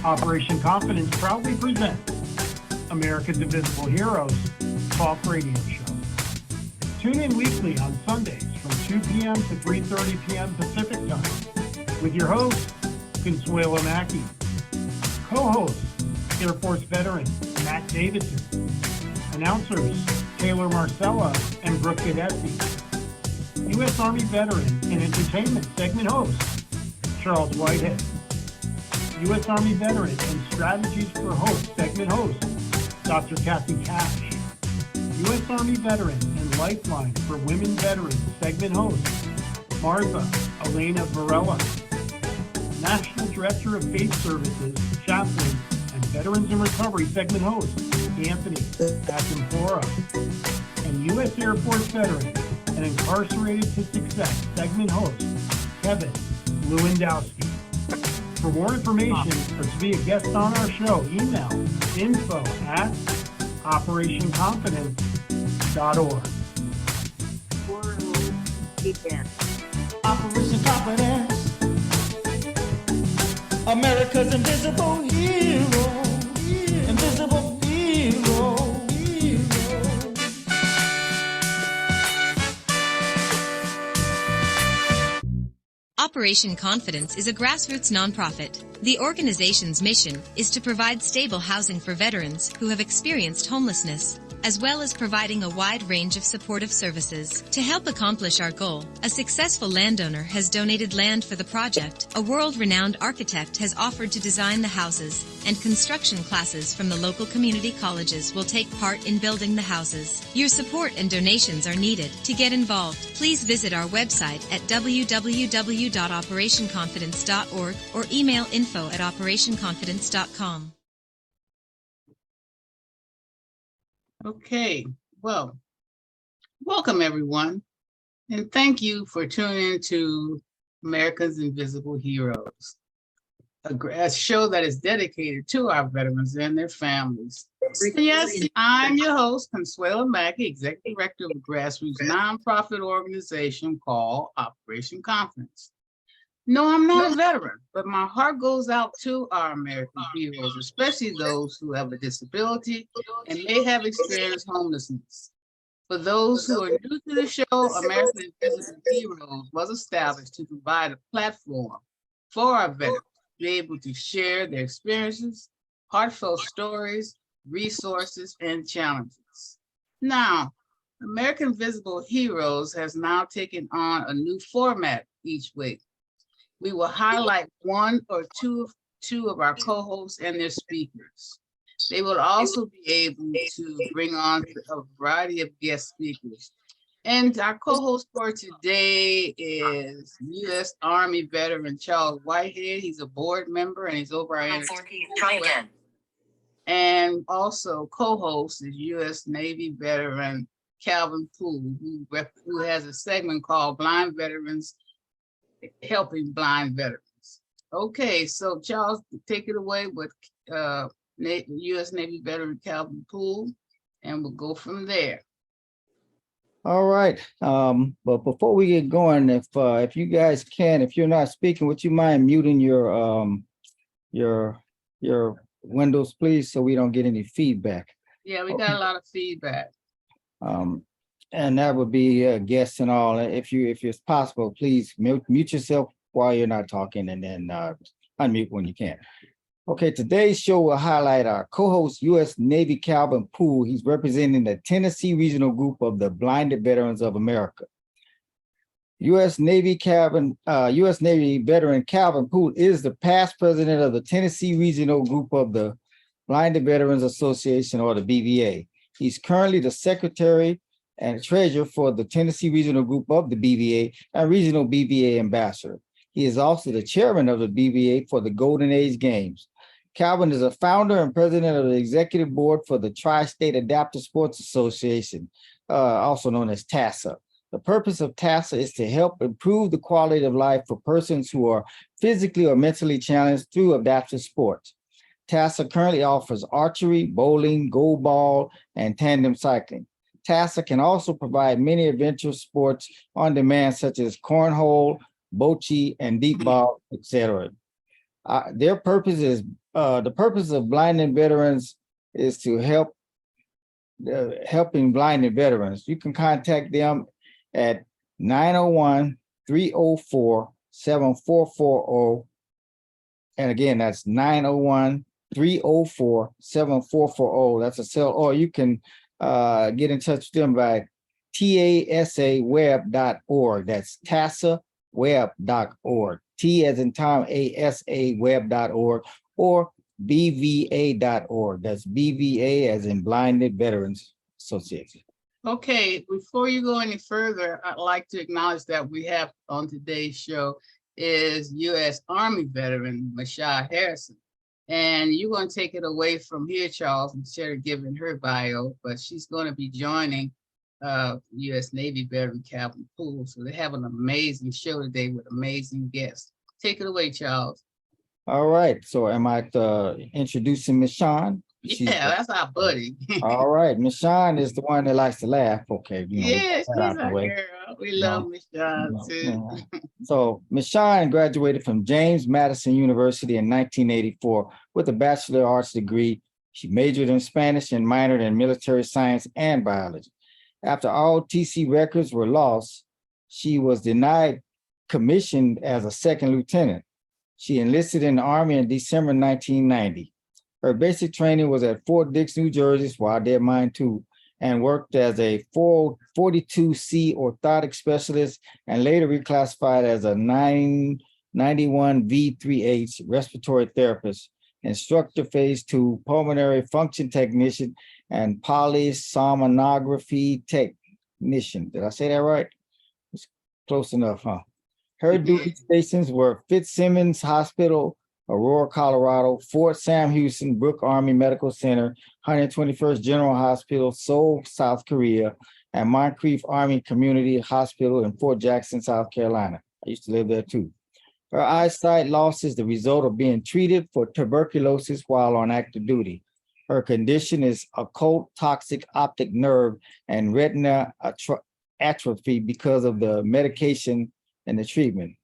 Operation Confidence proudly presents America's Invisible Heroes Talk Radio Show. Tune in weekly on Sundays from 2 p.m. to 3:30 p.m. Pacific Time with your host, Consuelo Mackey. Co-host, Air Force veteran Matt Davidson. Announcers, Taylor Marcella and Brooke Gadesi. U.S. Army veteran and entertainment segment host, Charles Whitehead. U.S. Army veteran and strategies for host segment host, Dr. Kathy Cash. U.S. Army veteran and lifeline for women veterans segment host, Martha Elena Varela. National Director of Faith Services, chaplain, and Veterans in Recovery segment host, Anthony Acampora. And U.S. Air Force veteran and Incarcerated to Success segment host, Kevin Lewandowski. For more information or to be a guest on our show, email info@operationconfidence.org. Operation Confidence, America's invisible hero, invisible hero. Operation Confidence is a grassroots nonprofit. The organization's mission is to provide stable housing for veterans who have experienced homelessness, as well as providing a wide range of supportive services. To help accomplish our goal, a successful landowner has donated land for the project, a world-renowned architect has offered to design the houses, and construction classes from the local community colleges will take part in building the houses. Your support and donations are needed. To get involved, please visit our website at www.operationconfidence.org or email info@operationconfidence.com. Okay, well, welcome everyone, and thank you for tuning in to America's Invisible Heroes, a show that is dedicated to our veterans and their families. Yes, I'm your host, Consuelo Mackey, Executive Director of a grassroots nonprofit organization called Operation Confidence. No, I'm not a veteran, but my heart goes out to our American heroes, especially those who have a disability and may have experienced homelessness. For those who are new to the show, American Invisible Heroes was established to provide a platform for our veterans to be able to share their experiences, heartfelt stories, resources, and challenges. Now, American Invisible Heroes has now taken on a new format each week. We will highlight one or two of our co-hosts and their speakers. They will also be able to bring on a variety of guest speakers. And our co-host for today is U.S. Army veteran Charles Whitehead. He's a board member and he's over our Try again. And also co-host is U.S. Navy veteran Calvin Poole, who has a segment called Blind Veterans Helping Blind Veterans. Okay, so Charles, take it away with U.S. Navy veteran Calvin Poole, and we'll go from there. All right, but before we get going, if you guys can, if you're not speaking, would you mind muting your windows, please, so we don't get any feedback? Yeah, we got a lot of feedback. And that would be guests and all. If it's possible, please mute yourself while you're not talking, and then unmute when you can. Okay, today's show will highlight our co-host, U.S. Navy Calvin Poole. He's representing the Tennessee Regional Group of the Blinded Veterans of America. U.S. Navy veteran Calvin Poole is the past president of the Tennessee Regional Group of the Blinded Veterans Association, or the BVA. He's currently the secretary and treasurer for the Tennessee Regional Group of the BVA and regional BVA ambassador. He is also the chairman of the BVA for the Golden Age Games. Calvin is a founder and president of the executive board for the Tri-State Adaptive Sports Association, also known as TASA. The purpose of TASA is to help improve the quality of life for persons who are physically or mentally challenged through adaptive sports. TASA currently offers archery, bowling, goal ball, and tandem cycling. TASA can also provide many adventure sports on demand, such as cornhole, bocce, and deep ball, etc. Their purpose is the purpose of blinded veterans is to helping blinded veterans. You can contact them at 901-304-7440. And again, that's 901-304-7440. That's a cell, or you can get in touch with them by tasaweb.org. That's tasaweb.org. T as in Tom, ASA web.org, or BVA.org. That's BVA as in Blinded Veterans Association. Okay, before you go any further, I'd like to acknowledge that we have on today's show is U.S. Army veteran Michaun Harrison. And you're going to take it away from here, Charles, instead of giving her bio, but she's going to be joining U.S. Navy veteran Captain Poole. So they have an amazing show today with amazing guests. Take it away, Charles. All right. So am I introducing Michaun? Yeah, that's our buddy. All right. Michaun is the one that likes to laugh. Okay. Yeah, she's our the way. girl. We love Michaun too. So Michaun graduated from James Madison University in 1984 with a Bachelor of Arts degree. She majored in Spanish and minored in military science and biology. After all TC records were lost, she was denied commission as a second lieutenant. She enlisted in the Army in December 1990. Her basic training was at Fort Dix, New Jersey, while I did mine too, and worked as a 442C orthotic specialist and later reclassified as a 991V3H respiratory therapist, instructor phase 2 pulmonary function technician, and polysomnography technician. Did I say that right? It's close enough, huh? Her duty stations were Fitzsimmons Hospital, Aurora, Colorado, Fort Sam Houston, Brooke Army Medical Center, 121st General Hospital, Seoul, South Korea, and Moncrief Army Community Hospital in Fort Jackson, South Carolina. I used to live there too. Her eyesight loss is the result of being treated for tuberculosis while on active duty. Her condition is occult toxic optic nerve and retina atrophy because of the medication and the treatment.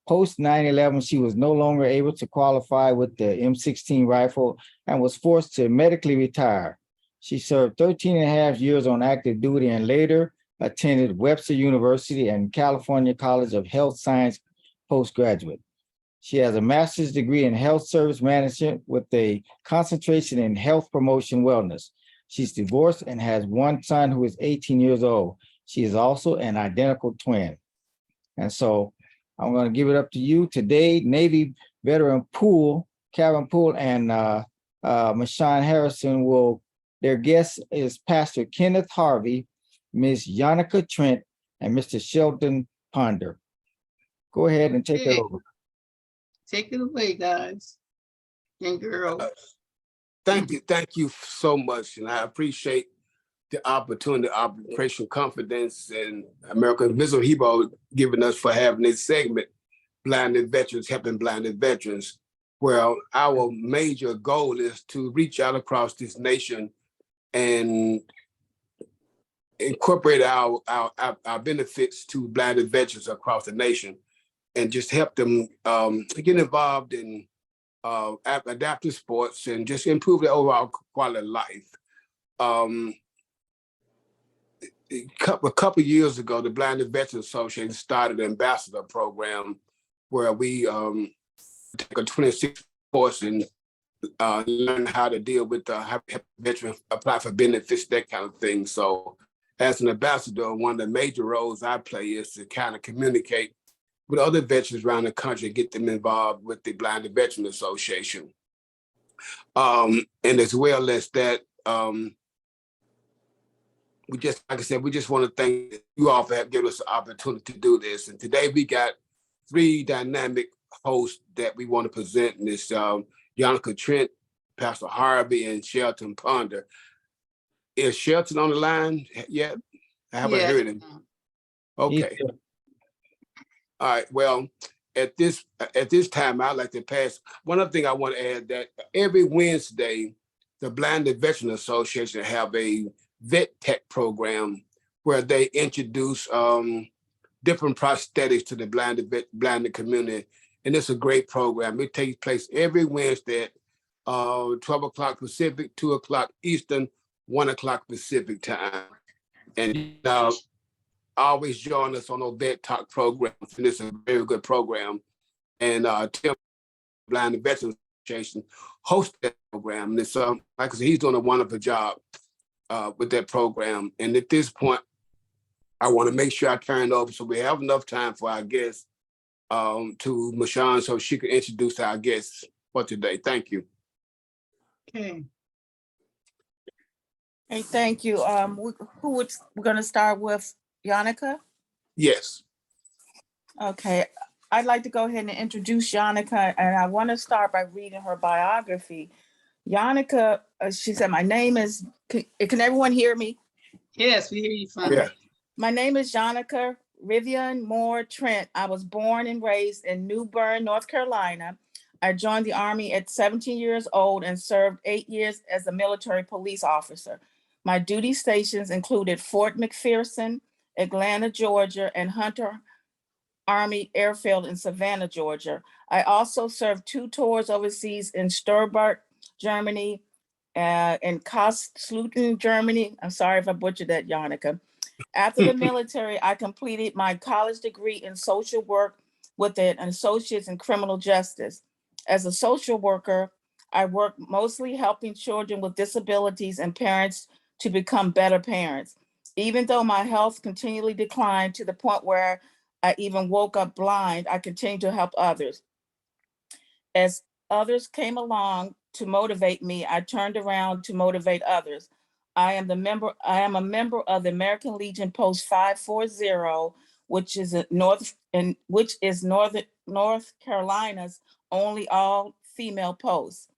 Post 9/11, she was no longer able to qualify with the M16 rifle and was forced to medically retire. She served 13 and a half years on active duty and later attended Webster University and California College of Health Science postgraduate. She has a master's degree in health service management with a concentration in health promotion wellness. She's divorced and has one son who is 18 years old. She is also an identical twin. And so I'm going to give it up to you today. Navy veteran Poole, Captain Poole, and Michaun Harrison their guest is Pastor Kenneth Harvey, Ms. Yannicka Trent, and Mr. Sheldon Ponder. Go ahead and take it over. Take it away, guys and girls. Thank you so much. And I appreciate the opportunity, Operation Confidence and American Invisible Hero giving us for having this segment, Blinded Veterans, helping blinded veterans. Well, our major goal is to reach out across this nation and incorporate our benefits to blinded veterans across the nation and just help them get involved in adaptive sports and just improve their overall quality of life. A couple of years ago, the Blinded Veterans Association started an ambassador program where we take a 26 course and learn how to deal with how veterans apply for benefits, that kind of thing. So as an ambassador, one of the major roles I play is to kind of communicate with other veterans around the country, get them involved with the Blinded Veterans Association. And as well as that, we just, like I said, we just want to thank you all for giving us the opportunity to do this. And today we got 3 dynamic hosts that we want to present in this, Yannicka Trent, Pastor Harvey, and Sheldon Ponder. Is Sheldon on the line yet? I haven't heard him. Okay. All right. Well, at this time, I'd like to pass. One other thing I want to add that every Wednesday, the Blinded Veterans Association have a vet tech program where they introduce different prosthetics to the blinded community. And it's a great program. It takes place every Wednesday at 12 o'clock Pacific, 2 o'clock Eastern, 1 o'clock Pacific time. And always join us on our Vet Talk programs. And it's a very good program. And Tim, Blind and Veterans Association, hosts that program. And it's, like I said, he's doing a wonderful job with that program. And at this point, I want to make sure I turn it over so we have enough time for our guests to Michaun so she can introduce our guests for today. Thank you. Okay. Hey, thank you. We're gonna start with Yannicka? Yes. Okay, I'd like to go ahead and introduce Yannicka, and I want to start by reading her biography. Yannicka, she said, my name is, can everyone hear me? Yes, we hear you fine. Yeah. My name is Yannicka Rivian Moore Trent. I was born and raised in New Bern, North Carolina. I joined the Army at 17 years old and served 8 years as a military police officer. My duty stations included Fort McPherson, Atlanta, Georgia, and Hunter Army Airfield in Savannah, Georgia. I also served 2 tours overseas in Stuttgart, Germany, and Kostluten, Germany. I'm sorry if I butchered that, Yannicka. After the military, I completed my college degree in social work with an associate's in criminal justice. As a social worker, I work mostly helping children with disabilities and parents to become better parents. Even though my health continually declined to the point where I even woke up blind, I continued to help others. As others came along to motivate me, I turned around to motivate others. I am a member of the American Legion Post 540, which is North Carolina's only all-female post.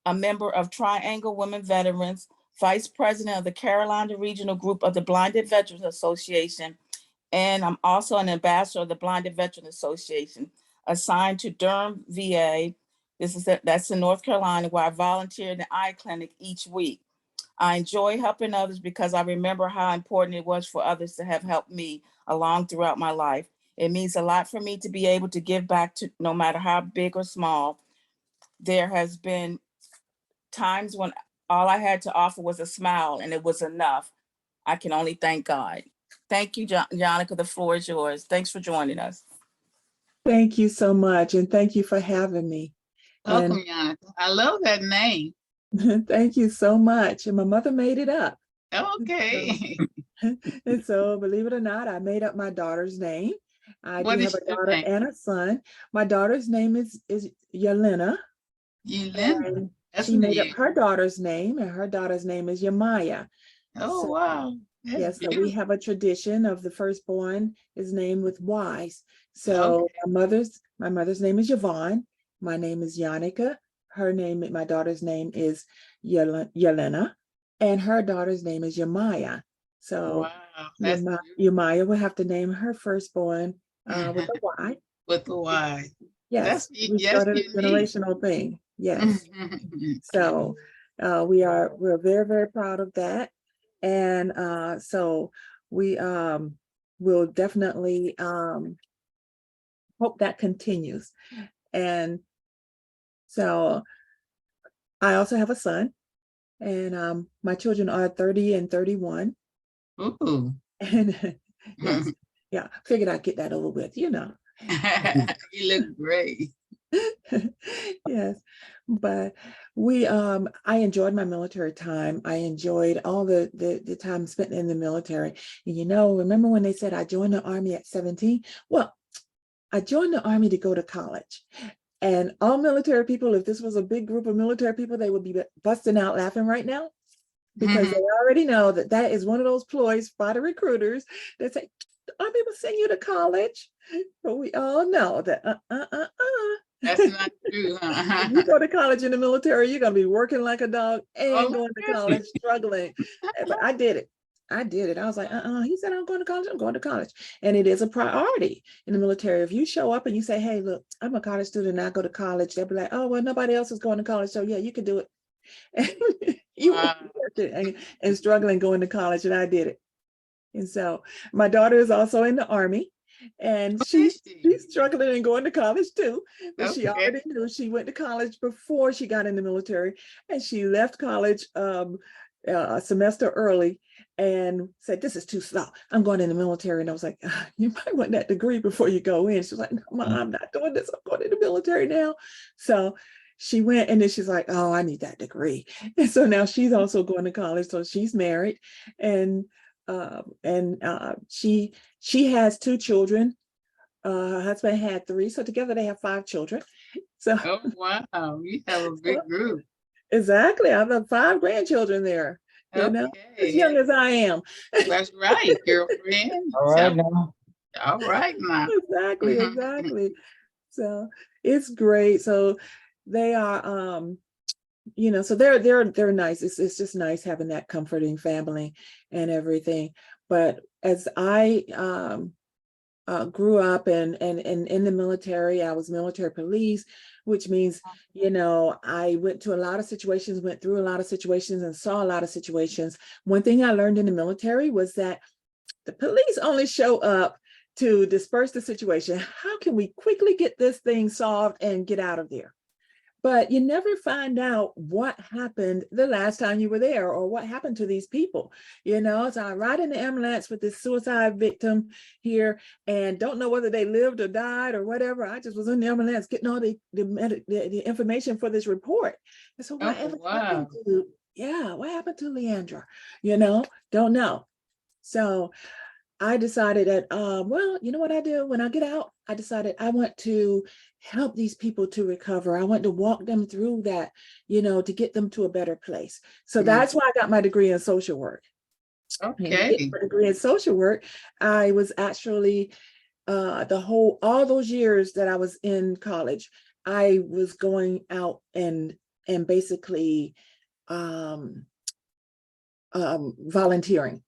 A member of Triangle Women Veterans, vice president of the Carolina Regional Group of the Blinded Veterans Association, and I'm also an ambassador of the Blinded Veterans Association, assigned to Durham, VA. That's in North Carolina, where I volunteer in the eye clinic each week. I enjoy helping others because I remember how important it was for others to have helped me along throughout my life. It means a lot for me to be able to give back to no matter how big or small. There has been times when all I had to offer was a smile and it was enough. I can only thank God. Thank you, Yannicka. The floor is yours. Thanks for joining us. Thank you so much. And thank you for having me. Welcome, Yannicka. I love that name. Thank you so much. And my mother made it up. Okay. And so, believe it or not, I made up my daughter's name. I What do is have a your daughter name? and a son. My daughter's name is Yelena. Yelena. And That's she made up neat. her daughter's name, and her daughter's name is Yamaya. Oh, So, wow. That's yes, so we beautiful. have a tradition of the firstborn is named with Y's. So Okay. my mother's name is Yvonne. My name is Yannicka. My daughter's name is Yelena, and her daughter's name is Yamaya. So Wow. That's Yamaya will have to name her firstborn with a Y. with the Y. Yes, we Yes, started a unique. generational thing. Yes. So we're very, very proud of that. And so we will definitely hope that continues. And so I also have a son, and my children are 30 and 31. Ooh. And yes, yeah, figured I'd get that over with, You look great. Yes, but I enjoyed my military time. I enjoyed all the time spent in the military. And remember when they said I joined the Army at 17? Well, I joined the Army to go to college. And all military people, if this was a big group of military people, they would be busting out laughing right now, because they already know that is one of those ploys by the recruiters that say, the Army will send you to college. But we all know that That's not true. if you go to college in the military, you're going to be working like a dog and going to college, struggling. But I did it. I was like, he said, I'm going to college. I'm going to college. And it is a priority in the military. If you show up and you say, hey, look, I'm a college student and I go to college, they'll be like, oh, well, nobody else is going to college. So yeah, you can do it. You Wow. and struggling going to college, and I did it. And so my daughter is also in the Army. and is she? she's struggling and going to college too. But she Okay. already knew she went to college before she got in the military, and she left college a semester early and said, "This is too slow. I'm going in the military." And I was like, "You might want that degree before you go in." She was like, "No, Mom, I'm not doing this. I'm going in the military now." So she went, and then she's like, "Oh, I need that degree." And so now she's also going to college. So she's married, and she has 2 children. Her husband had 3, so together they have 5 children. So Oh, wow. You have a big group. exactly, I have 5 grandchildren there. You know, as young Okay. as I am. That's right, girlfriend. All right now. All right now. Exactly, exactly. So it's great. So they are, so they're nice. It's just nice having that comforting family and everything. But as I grew up and in the military, I was military police, which means, I went to a lot of situations, went through a lot of situations and saw a lot of situations. One thing I learned in the military was that the police only show up to disperse the situation. How can we quickly get this thing solved and get out of there? But you never find out what happened the last time you were there or what happened to these people. So I ride in the ambulance with this suicide victim here and don't know whether they lived or died or whatever. I just was in the ambulance getting all the information for this report. And so whatever happened to, what happened to Leandra? Don't know. So I decided that, well, you know what I do when I get out? I decided I want to help these people to recover. I want to walk them through that, to get them to a better place. So that's why I got my degree in social work. Okay. My degree in social work, I was actually, all those years that I was in college, I was going out and basically volunteering.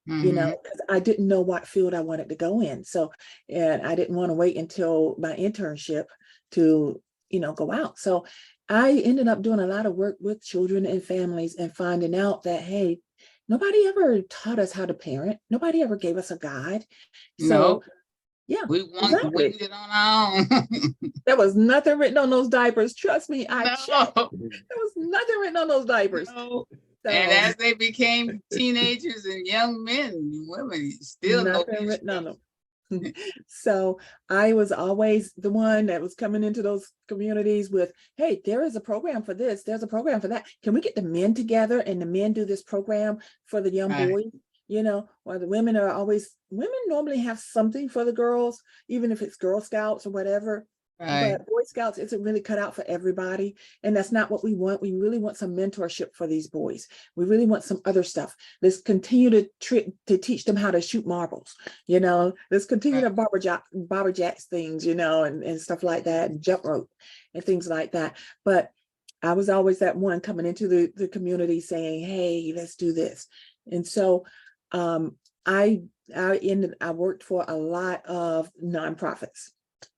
Because I didn't know what field I wanted to go in. So, and I didn't want to wait until my internship to, go out. So I ended up doing a lot of work with children and families and finding out that, hey, nobody ever taught us how to parent. Nobody ever gave us a guide. So, yeah, we winged it on our own. There was nothing written on those diapers. Trust me, I No. checked. There was nothing written on those diapers. No. So, And as they became teenagers and young men and women, still nothing written on them. So I was always the one that was coming into those communities with, hey, there is a program for this, there's a program for that. Can we get the men together and the men do this program for the young boys? While the women normally have something for the girls, even if it's Girl Scouts or whatever. Right. But Boy Scouts isn't really cut out for everybody. And that's not what we want. We really want some mentorship for these boys. We really want some other stuff. Let's continue to teach them how to shoot marbles. Let's continue to Barbara Jacks things, and stuff like that, and jump rope and things like that. But I was always that one coming into the community saying, hey, let's do this. And so I worked for a lot of nonprofits.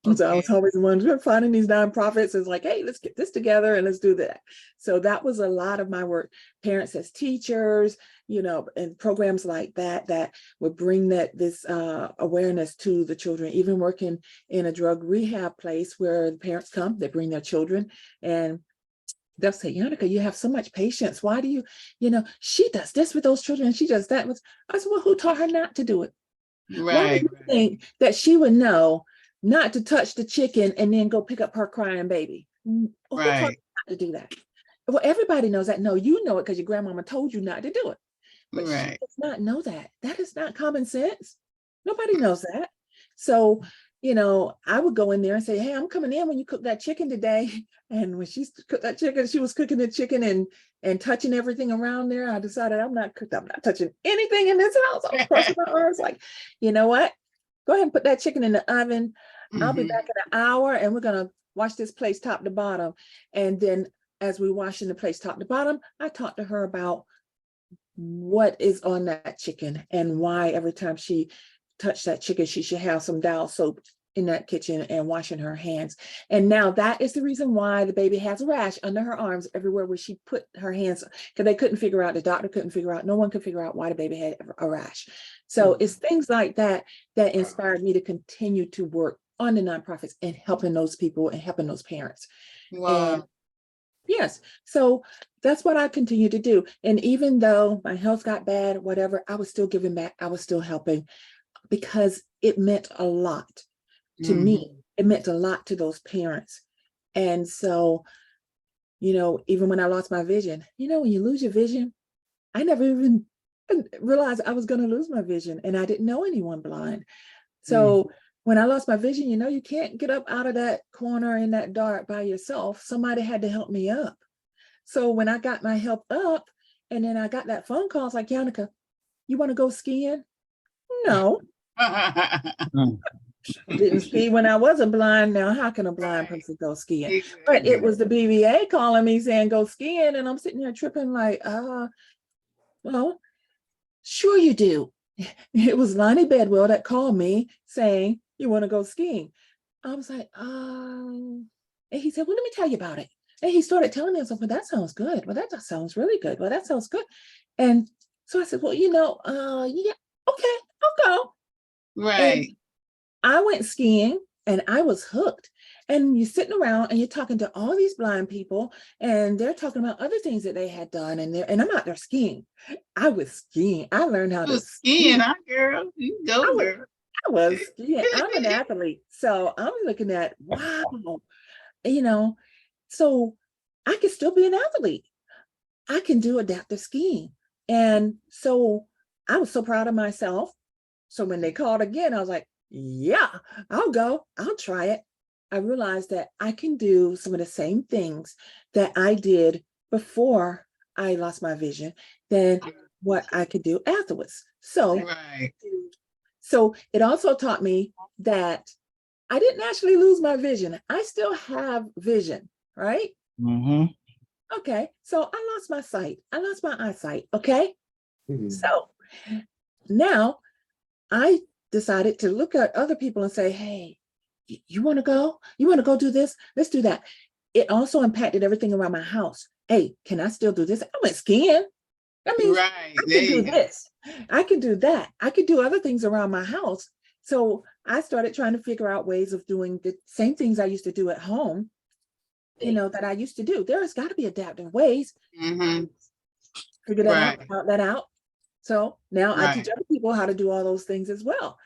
Okay. So I was always the one finding these nonprofits. It's like, hey, let's get this together and let's do that. So that was a lot of my work. Parents as teachers, and programs like that would bring this awareness to the children. Even working in a drug rehab place where the parents come, they bring their children, and they'll say, Yannicka, you have so much patience. Why do you, she does this with those children and she does that. I said, well, who taught her not to do it? Why do you think that she would know not to touch the chicken and then go pick up her crying baby? Who taught her not to do that? Well, everybody knows that. No, you know it because your grandmama told you not to do it. But she does not know that. That is not common sense. Nobody knows that. So, I would go in there and say, hey, I'm coming in when you cook that chicken today. And when she cooked that chicken, she was cooking the chicken and touching everything around there. I decided I'm not touching anything in this house. I was crossing my arms like, you know what? Go ahead and put that chicken in the oven. I'll be back in an hour and we're going to wash this place top to bottom. And then as we're washing the place top to bottom, I talked to her about what is on that chicken and why every time she touched that chicken, she should have some dial soap in that kitchen and washing her hands. And now that is the reason why the baby has a rash under her arms everywhere where she put her hands, because they couldn't figure out, the doctor couldn't figure out, no one could figure out why the baby had a rash. So it's things like that that inspired me to continue to work on the nonprofits and helping those people and helping those parents. Wow. And yes, so that's what I continue to do. And even though my health got bad, whatever, I was still giving back. I was still helping because it meant a lot to me. It meant a lot to those parents. And so, even when I lost my vision, when you lose your vision, I never even realized I was going to lose my vision, and I didn't know anyone blind. So when I lost my vision, you can't get up out of that corner in that dark by yourself. Somebody had to help me up. So when I got my help up, and then I got that phone call, it's like, Yannicka, you want to go skiing? No. I didn't ski when I wasn't blind. Now, how can a blind person go skiing? But it was the BVA calling me saying, go skiing. And I'm sitting there tripping like, well, sure you do. It was Lonnie Bedwell that called me saying, you want to go skiing? I was like, and he said, well, let me tell you about it. And he started telling me, I was like, well, that sounds good. Well, that sounds really good. Well, that sounds good. And so I said, well, yeah, okay, I'll go. Right. And I went skiing and I was hooked. And you're sitting around and you're talking to all these blind people, and they're talking about other things that they had done. And I'm out there skiing. I was skiing. I learned how to ski. Huh, girl? You go, girl. I was skiing. I'm an athlete. So I'm looking at, wow, so I can still be an athlete. I can do adaptive skiing. And so I was so proud of myself. So when they called again, I was like, yeah, I'll go. I'll try it. I realized that I can do some of the same things that I did before I lost my vision than what I could do afterwards. So it also taught me that I didn't actually lose my vision. I still have vision, right? Okay, so I lost my sight. I lost my eyesight, okay? So now I decided to look at other people and say, hey, you want to go? You want to go do this? Let's do that. It also impacted everything around my house. Hey, can I still do this? I went skiing. I mean, I can do this. I can do that. I could do other things around my house. So I started trying to figure out ways of doing the same things I used to do at home, that I used to do. There's got to be adaptive ways. Figure that out. So now I teach other people how to do all those things as well.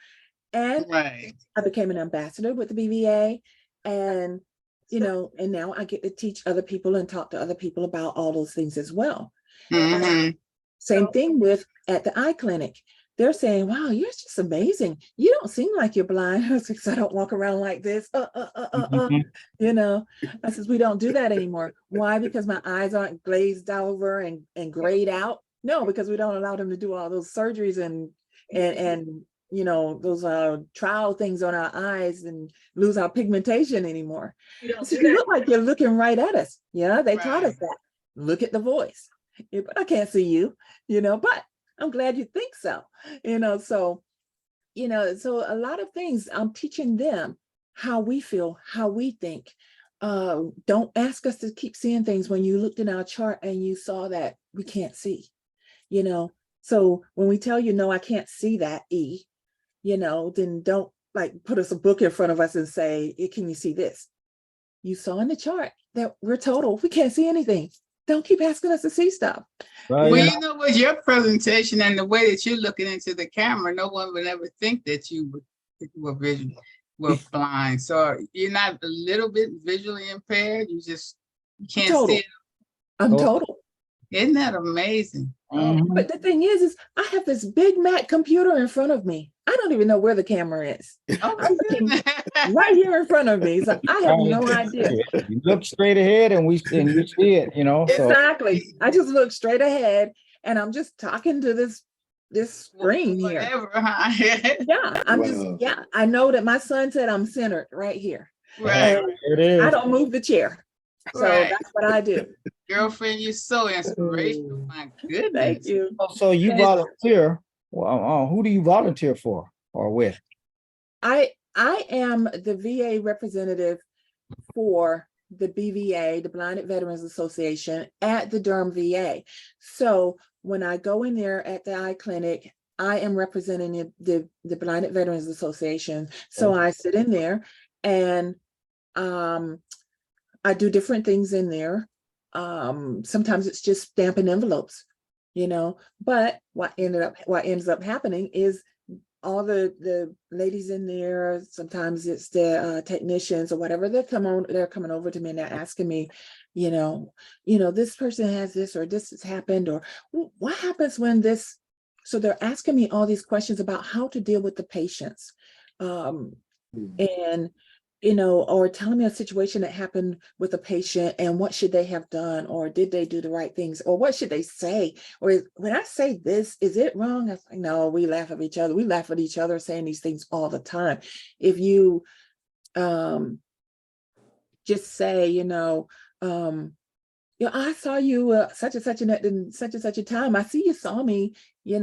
And I became an ambassador with the BVA, and and now I get to teach other people and talk to other people about all those things as well. Same thing with at the eye clinic. They're saying, wow, you're just amazing. You don't seem like you're blind. Because I don't walk around like this. I says, we don't do that anymore. Why? Because my eyes aren't glazed over and grayed out. No, because we don't allow them to do all those surgeries and those trial things on our eyes and lose our pigmentation anymore. So you look like you're looking right at us. Yeah, they taught us that. Look at the voice. Yeah, but I can't see you, but I'm glad you think so. So a lot of things I'm teaching them how we feel, how we think. Don't ask us to keep seeing things when you looked in our chart and you saw that we can't see, So when we tell you, no, I can't see that E, then don't put us a book in front of us and say, can you see this? You saw in the chart that we're total. We can't see anything. Don't keep asking us to see stuff. Right. Well, with your presentation and the way that you're looking into the camera, no one would ever think that you were blind. So you're not a little bit visually impaired. You can't total. see it. I'm total. Isn't that amazing? But the thing is I have this big Mac computer in front of me. I don't even know where the camera is. I'm looking right here in front of me. So I have no idea. You look straight ahead and you see it, Exactly. So. I just look straight ahead and I'm just talking to this screen here. Whatever, huh? I know that my son said I'm centered right here. Right. It is. I don't move the chair. So that's what I do. Girlfriend, you're so inspirational. My goodness. Thank you. So you volunteer. Well, who do you volunteer for or with? I I am the VA representative for the BVA, the Blinded Veterans Association, at the Durham VA. So when I go in there at the eye clinic, I am representing the Blinded Veterans Association. So I sit in there and I do different things in there. Sometimes it's just stamping envelopes, but what ends up happening is all the ladies in there, sometimes it's the technicians or whatever, they're coming over to me and they're asking me, this person has this, or this has happened, or what happens when this. So they're asking me all these questions about how to deal with the patients. And or telling me a situation that happened with a patient and what should they have done, or did they do the right things, or what should they say, or when I say this, is it wrong? I was like, no, we laugh at each other. We laugh at each other saying these things all the time. If you just say, I saw you such and such and such a time. I see you saw me, and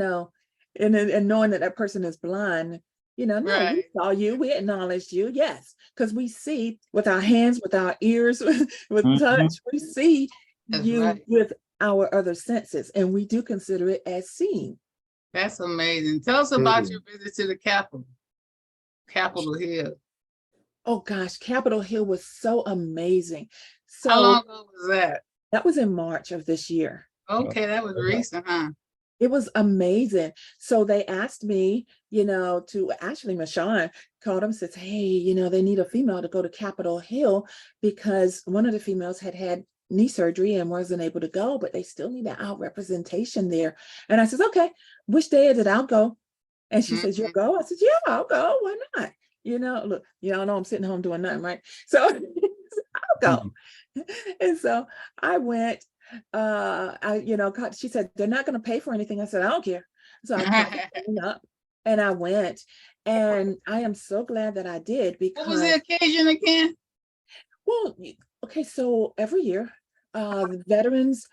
knowing that person is blind. No, Right. we saw you, we acknowledged you, yes, because we see with our hands, with our ears, with touch, we see That's you right. with our other senses, and we do consider it as seeing. That's amazing. Tell us about your visit to the Capitol Hill. Oh gosh, Capitol Hill was so amazing. So how long ago was that? That was in March of this year. Okay, that was recent, huh? It was amazing. So they asked me, to actually, Michaun called them, says, hey, they need a female to go to Capitol Hill because one of the females had knee surgery and wasn't able to go, but they still need an out representation there. And I says, okay, which day is it? I'll go. And she says, you'll go? I said, yeah, I'll go. Why not? Look, y'all know I'm sitting home doing nothing, right? So I'll go. And so I went. She said, they're not going to pay for anything. I said, I don't care. So I packed everything up and I went, and I am so glad that I did, because what was the occasion again? Well, okay, so every year, veterans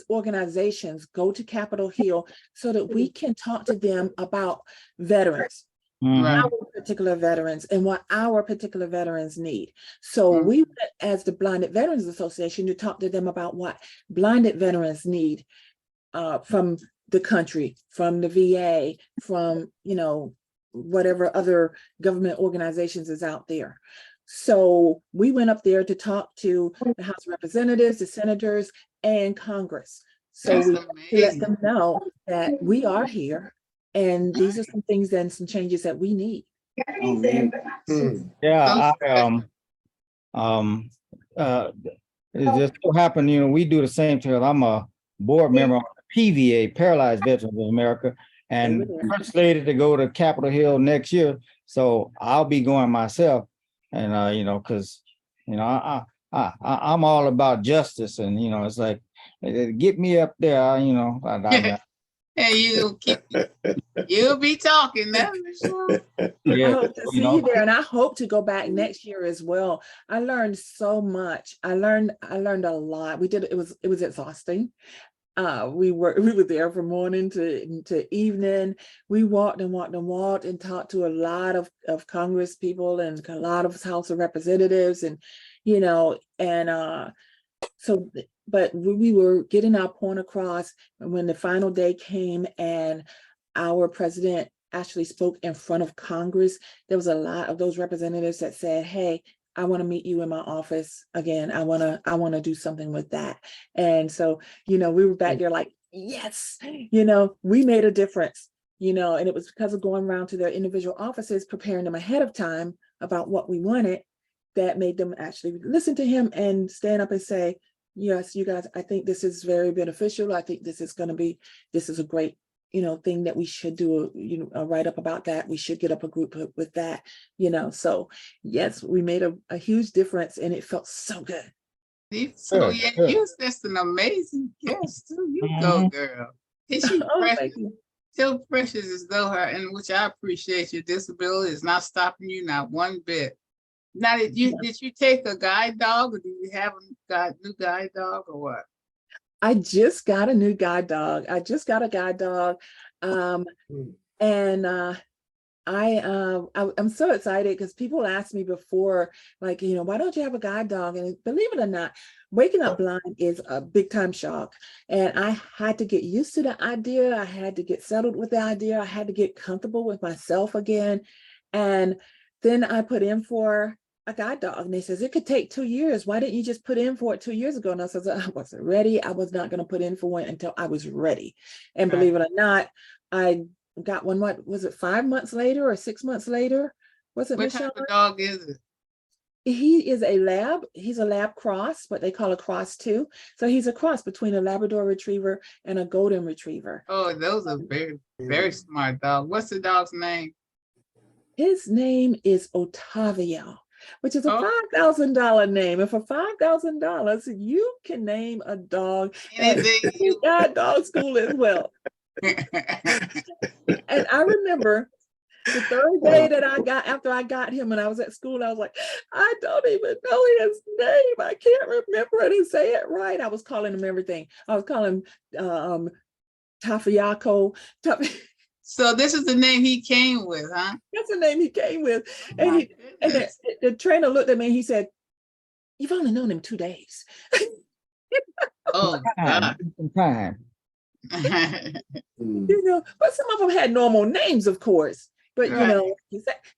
organizations go to Capitol Hill so that we can talk to them about veterans. Right. Our particular veterans and what our particular veterans need. So we went as the Blinded Veterans Association to talk to them about what blinded veterans need from the country, from the VA, from, whatever other government organizations is out there. So we went up there to talk to the House of Representatives, the senators, and Congress. So we let them know that we are here, and these are some things and some changes that we need. Yeah, it just so happened, we do the same thing. I'm a board member on the PVA, Paralyzed Veterans of America, and we're slated to go to Capitol Hill next year. So I'll be going myself, and because I'm all about justice, and it's like, get me up there, And you'll be talking now. I hope to see you there, and I hope to go back next year as well. I learned so much. I learned a lot. It was exhausting. We were there from morning to evening. We walked and talked to a lot of Congress people and a lot of House of Representatives, and so, but we were getting our point across. And when the final day came and our president actually spoke in front of Congress, there was a lot of those representatives that said, hey, I want to meet you in my office again. I want to do something with that. And so, we were back there like, yes, we made a difference, and it was because of going around to their individual offices, preparing them ahead of time about what we wanted, that made them actually listen to him and stand up and say, yes, you guys, I think this is very beneficial. I think this is a great, thing that we should do a write-up about that. We should get up a group with that, so yes, we made a huge difference, and it felt so good. So you're just an amazing guest too. You go, girl. Is she precious? So precious as though her, and which I appreciate, your disability is not stopping you, not one bit. Now, did you take a guide dog, or do you have a new guide dog, or what? I just got a new guide dog. I just got a guide dog. And I'm so excited because people asked me before, like, why don't you have a guide dog? And believe it or not, waking up blind is a big time shock. And I had to get used to the idea. I had to get settled with the idea. I had to get comfortable with myself again. And then I put in for a guide dog. And they says, it could take 2 years. Why didn't you just put in for it 2 years ago? And I says, I wasn't ready. I was not going to put in for one until I was ready. And believe it or not, I got one, what was it, 5 months later or 6 months later? Was it What Michelle? type of dog is it? He is a lab. He's a lab cross, what they call a cross too. So he's a cross between a Labrador Retriever and a Golden Retriever. Oh, those are very, very smart dogs. What's the dog's name? His name is Otavio, which is a Oh. $5,000 name. And for $5,000, you can name a dog at Anything you guide dog school as well. And I remember the third day that after I got him and I was at school, I was like, I don't even know his name. I can't remember it and say it right. I was calling him everything. I was calling him Tafiaco. So this is the name he came with, huh? That's the name he came with. Oh, And, my and goodness. the trainer looked at me and he said, you've only known him 2 days. Oh, God. Some time. But some of them had normal names, of course. But Right.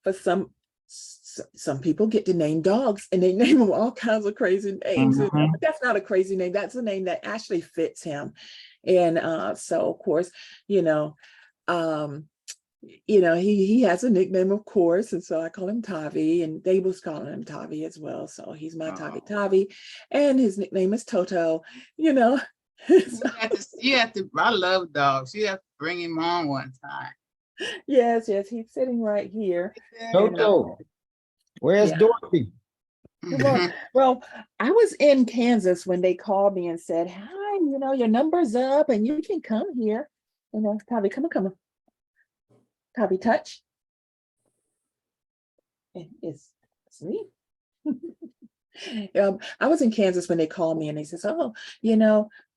for some people get to name dogs and they name them all kinds of crazy names. Mhm. But that's not a crazy name. That's a name that actually fits him. And so of course, he has a nickname, of course, and so I call him Tavi, and they was calling him Tavi as well. So he's my Tavi, and his nickname is Toto. So- You have to, I love dogs. You have to bring him on one time. yes, he's sitting right here. Toto, where's Yeah. Dorothy? Well, I was in Kansas when they called me and said, hi, your number's up and you can come here. Tavi, come on. Tavi, touch. It's asleep. I was in Kansas when they called me and they says, oh,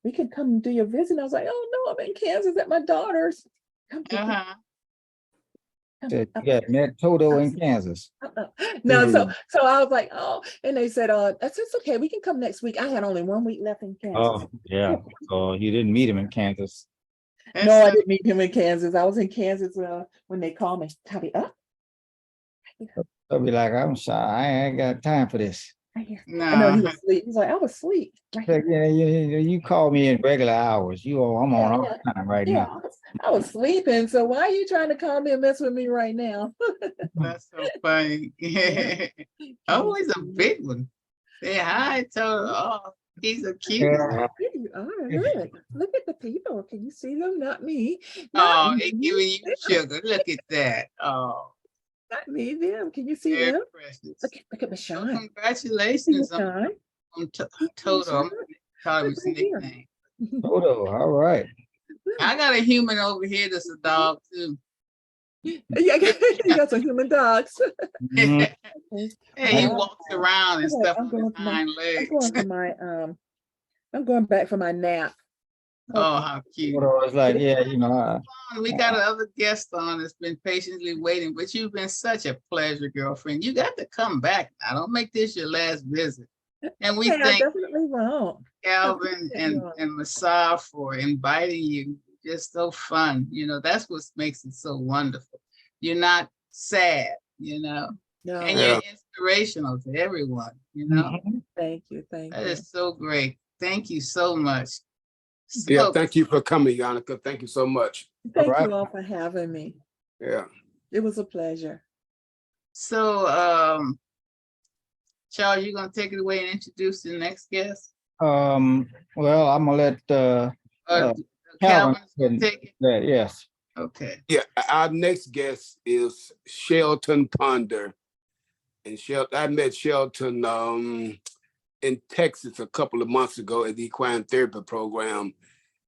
we can come and do your visit. And I was like, oh no, I'm in Kansas at my daughter's. Come, Uh-huh. Said you got met Toto in Kansas. No, so I was like, oh, and they said, that's okay. We can come next week. I had only 1 week left in Kansas. Oh, yeah. So you didn't meet him in Kansas. No, I didn't meet him in Kansas. I was in Kansas when they called me. Tavi, up. I'll be like, I'm sorry, I ain't got time for this. Right here. I know he was asleep. He's like, I was asleep. Right Like, yeah, you call me in regular hours. I'm on all the time right now. I was sleeping. So why are you trying to call me and mess with me right now? That's so funny. Oh, he's a big one. Say hi, Toto. Oh, he's a cute one. You are. Look at the people. Can you see them? Not me. Oh, Not he's me. giving you sugar. Look at that. Oh, Not me, them. Can you see very them? precious. Look at So Michaun. congratulations on Michaun. Toto. I'm gonna call him his Look right here. nickname. Toto, all right. I got a human over here that's a dog too. Yeah, you got some human dogs. Mhm. Hey, he walks around and Okay, stuff I'm on going his for my- hind legs. I'm going back for my nap. Oh, how cute. Toto is like, yeah, We got another guest on that's been patiently waiting, but you've been such a pleasure, girlfriend. You got to come back now. Don't make this your last visit. And we Okay, I thank definitely won't. Calvin and Masah for inviting you. Just so fun. That's what makes it so wonderful. You're not sad, No, and you're inspirational to everyone, thank you. Thank That you. is so great. Thank you so much. Yeah, So, thank you for coming, Yannicka. Thank you so much. Thank right. you all for having me. Yeah. It was a pleasure. so, Charles, you're gonna take it away and introduce the next guest? Well, I'm gonna let Calvin's Calvin gonna take it? that, yes. Okay. Yeah, our next guest is Shelton Ponder. And I met Shelton in Texas a couple of months ago at the equine therapy program.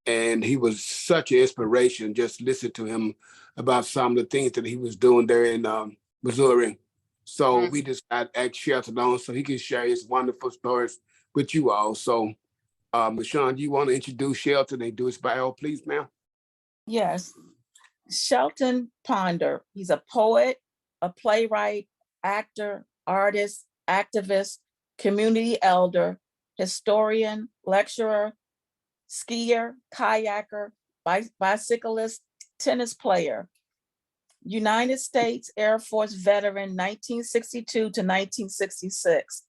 And he was such an inspiration. Just listen to him about some of the things that he was doing there in Missouri. So we decided to ask Shelton on so he can share his wonderful stories with you all. So, Michaun, do you want to introduce Shelton and do his bio, please, ma'am? Yes. Shelton Ponder, he's a poet, a playwright, actor, artist, activist, community elder, historian, lecturer, skier, kayaker, bicyclist, tennis player, United States Air Force veteran, 1962 to 1966.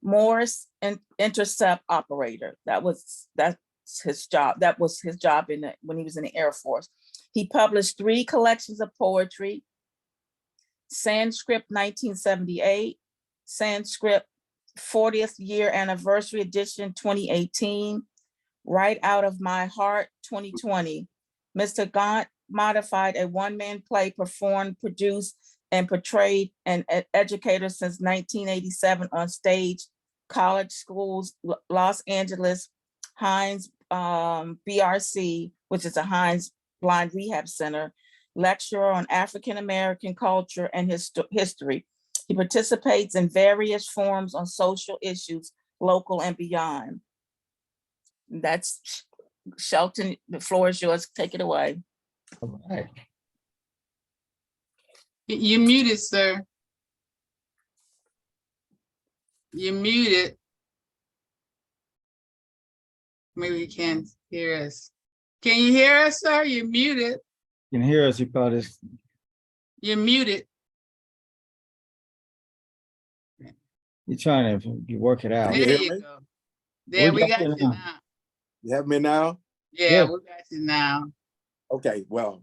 Morse intercept operator. That's his job. That was his job when he was in the Air Force. He published 3 collections of poetry: Sanskrit 1978, Sanskrit 40th year anniversary edition 2018, Right Out of My Heart 2020. Mr. Gaunt modified a one-man play, performed, produced, and portrayed an educator since 1987 on stage, college schools, Los Angeles, Hines BRC, which is a Hines Blind Rehab Center, lecturer on African American culture and history. He participates in various forums on social issues, local and beyond. That's Shelton. The floor is yours. Take it away. All right. You muted, sir. You muted. Maybe you can't hear us. Can you hear us, sir? You're muted. You can hear us, you probably. You're muted. You're trying to work it out. Can you There hear you me? go. There we got you now. now. You have me now? Yeah, Yeah. we got you now. Okay, well,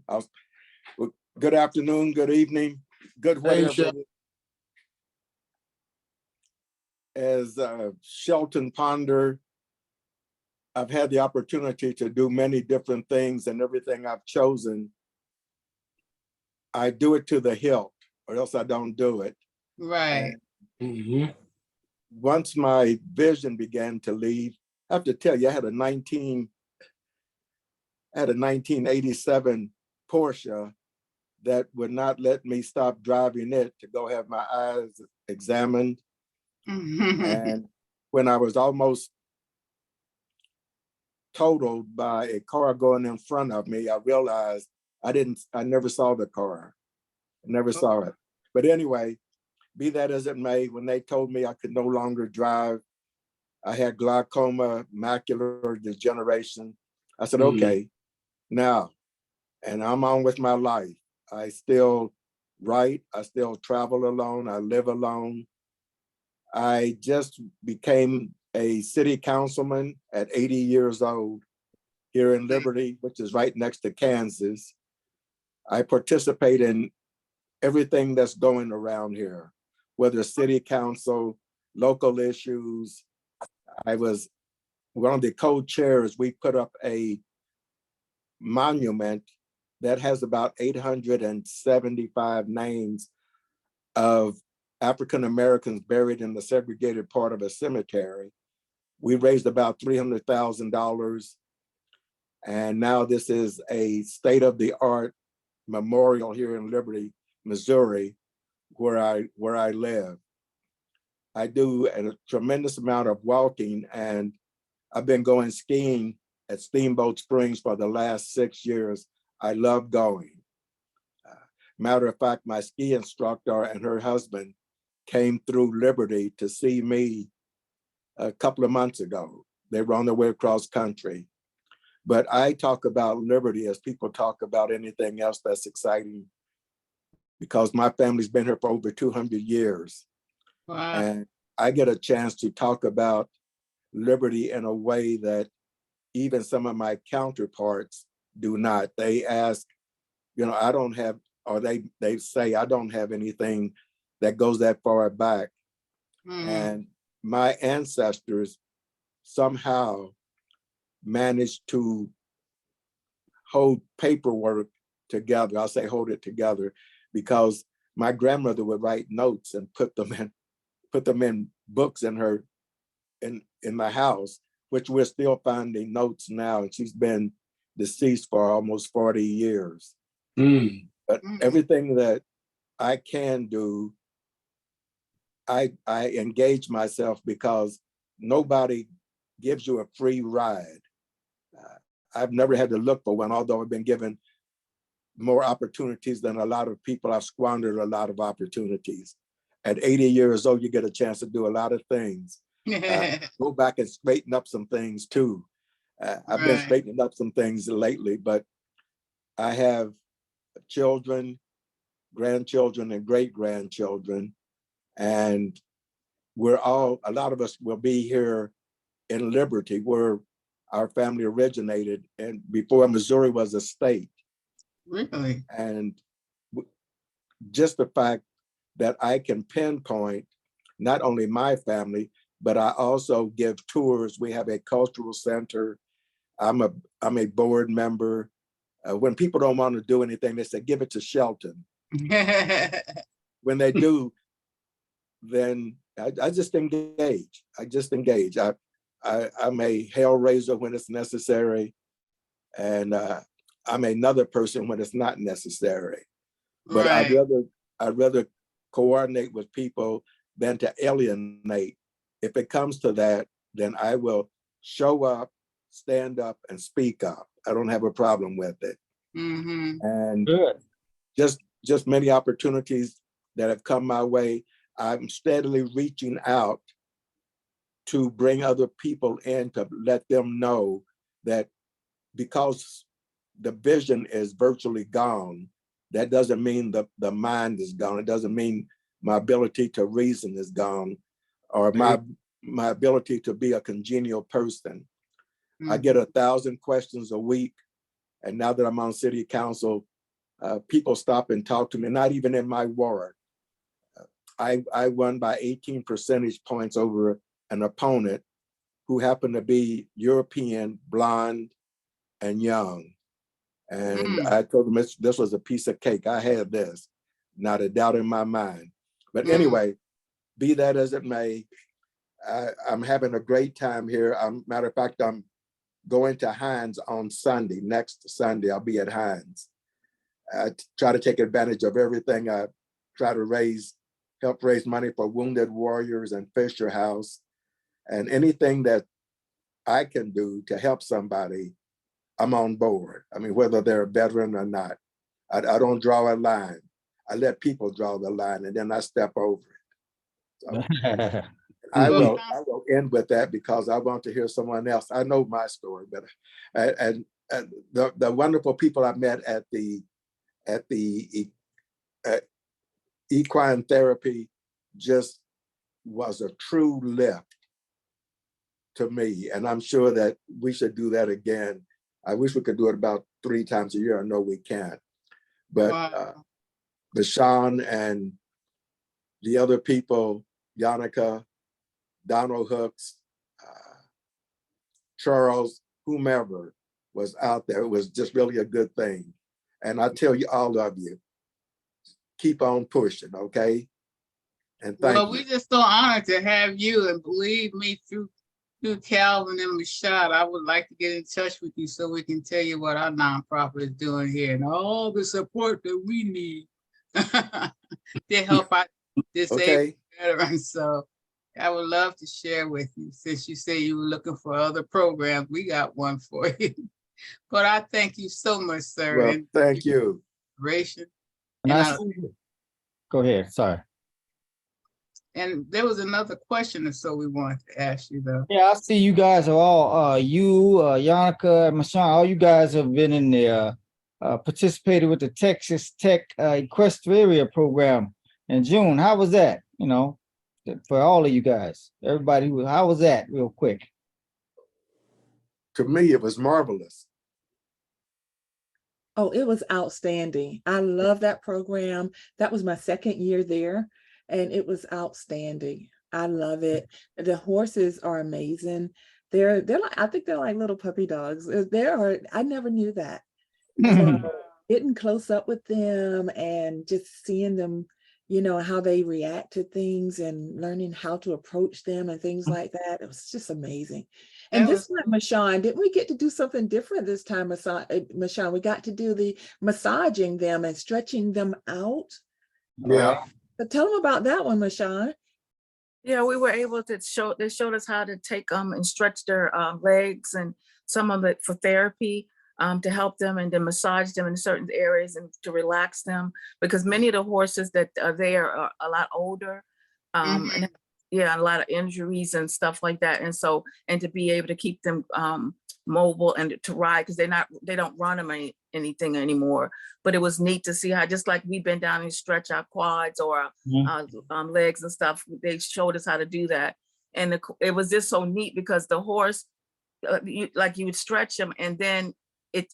good afternoon, good evening, good Hey, whatever. As Shelton Ponder, I've had the opportunity to do many different things, and everything I've chosen, I do it to the hilt, or else I don't do it. Right. And once my vision began to leave, I have to tell you, I had a 1987 Porsche that would not let me stop driving it to go have my eyes examined. And when I was almost totaled by a car going in front of me, I realized I never saw the car. I never saw it. But anyway, be that as it may, when they told me I could no longer drive, I had glaucoma, macular degeneration. I said, okay, now, and I'm on with my life. I still write, I still travel alone, I live alone. I just became a city councilman at 80 years old here in Liberty, which is right next to Kansas. I participate in everything that's going around here, whether city council, local issues. I was one of the co-chairs. We put up a monument that has about 875 names of African Americans buried in the segregated part of a cemetery. We raised about $300,000. And now this is a state-of-the-art memorial here in Liberty, Missouri, where I live. I do a tremendous amount of walking, and I've been going skiing at Steamboat Springs for the last 6 years. I love going. Matter of fact, my ski instructor and her husband came through Liberty to see me a couple of months ago. They were on their way across country. But I talk about Liberty as people talk about anything else that's exciting, because my family's been here for over 200 years. Wow. And I get a chance to talk about Liberty in a way that even some of my counterparts do not. They ask, I don't have, or they say I don't have anything that goes that far back. And my ancestors somehow managed to hold paperwork together. I'll say hold it together, because my grandmother would write notes and put them in books in the house, which we're still finding notes now. And she's been deceased for almost 40 years. But everything that I can do, I engage myself, because nobody gives you a free ride. I've never had to look for one, although I've been given more opportunities than a lot of people. I've squandered a lot of opportunities. At 80 years old, you get a chance to do a lot of things. Go back and straighten up some things too. I've been straightening up some things lately, but I have children, grandchildren, and great-grandchildren, and a lot of us will be here in Liberty, where our family originated, and before Missouri was a state. Really? And just the fact that I can pinpoint not only my family, but I also give tours. We have a cultural center. I'm a board member. When people don't want to do anything, they say, give it to Shelton. When they do, then I just engage. I'm a hell raiser when it's necessary, and I'm another person when it's not necessary. But I'd rather coordinate with people than to alienate. If it comes to that, then I will show up, stand up, and speak up. I don't have a problem with it. And just many opportunities that have come my way. I'm steadily reaching out to bring other people in, to let them know that because the vision is virtually gone, that doesn't mean the mind is gone. It doesn't mean my ability to reason is gone, or my ability to be a congenial person. I get 1,000 questions a week. And now that I'm on city council, people stop and talk to me, not even in my ward. I won by 18 percentage points over an opponent who happened to be European, blonde, and young. And I told them this was a piece of cake. I had this, not a doubt in my mind. But anyway, be that as it may, I'm having a great time here. Matter of fact, I'm going to Hines on Sunday. Next Sunday, I'll be at Hines. I try to take advantage of everything. I try to help raise money for Wounded Warriors and Fisher House, and anything that I can do to help somebody, I'm on board. I mean, whether they're a veteran or not, I don't draw a line. I let people draw the line, and then I step over it. So I will end with that because I want to hear someone else. I know my story, but and the wonderful people I met at the equine therapy just was a true lift to me, and I'm sure that we should do that again. I wish we could do it about 3 times a year. I know we can't, but Michaun and the other people, Yannicka, Donald Hooks, Charles, whomever was out there, it was just really a good thing. And I tell you, all of you, keep on pushing, okay? And thank you. We're just so honored to have you, and believe me, through Calvin and Michaun, I would like to get in touch with you so we can tell you what our nonprofit is doing here and all the support that we need to help out disabled veterans. So I would love to share with you, since you say you were looking for other programs. We got one for you. But I thank you so much, sir. Well, thank you. Go ahead, sorry. And there was another question or so we wanted to ask you, though. Yeah, I see you guys are all, Yannicka, and Michaun, all you guys have been in there, participated with the Texas Tech Equestria program in June. How was that, for all of you guys? Everybody, how was that, real quick? To me, it was marvelous. Oh, it was outstanding. I love that program. That was my 2nd year there, and it was outstanding. I love it. The horses are amazing. They're like, I think they're like little puppy dogs. I never knew that. So getting close up with them and just seeing them, how they react to things and learning how to approach them and things like that. It was just amazing. And this time, Michaun, didn't we get to do something different this time, Michaun? We got to do the massaging them and stretching them out. Yeah. So tell them about that one, Michaun. Yeah, we were able to they showed us how to take and stretch their legs and some of it for therapy. to help them and to massage them in certain areas and to relax them, because many of the horses that are there are a lot older, and yeah, a lot of injuries and stuff like that. And so, and to be able to keep them mobile and to ride, because they don't run them anything anymore. But it was neat to see how, just like we've been down and stretch our quads or our legs and stuff, they showed us how to do that. And it was just so neat because the horse, you would stretch him, and then it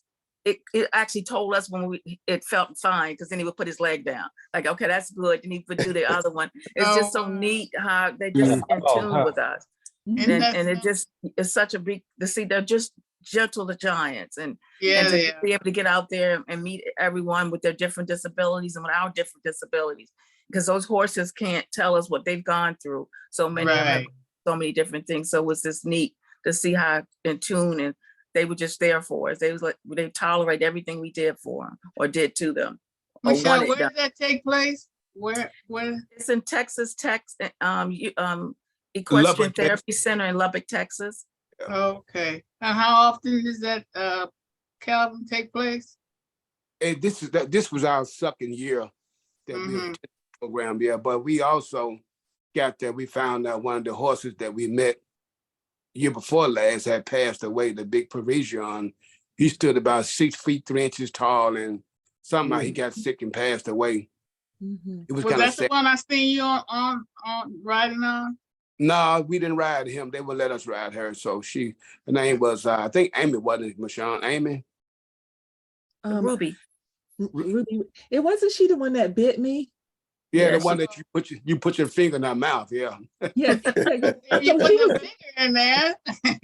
actually told us when it felt fine, because then he would put his leg down, like, okay, that's good, and he would do the other one. It's just so neat how they just in tune with us. And it just is such a big to see. They're just gentle the giants, and to be able to get out there and meet everyone with their different disabilities and with our different disabilities, because those horses can't tell us what they've gone through. So many of them have so many different things. So it was just neat to see how in tune, and they were just there for us. They was like, they tolerate everything we did for them or did to them. Michelle, where did that take place? Where? It's in Texas Equestrian Therapy Center in Lubbock, Texas. Okay. And how often does that Calvin take place? And this was our second year that we attended the program, but we also got that we found out one of the horses that we met year before last had passed away, the big Parisian. He stood about 6 feet 3 inches tall, and somehow he got sick and passed away. It was kind of sad. The one I seen you on riding on? No, we didn't ride him. They would let us ride her. So her name was, I think Amy, wasn't it, Michaun? Amy? Ruby. Ruby. It wasn't she the one that bit me? Yeah, the one that you put your finger in her mouth. Yeah. Yes. You put your finger in there.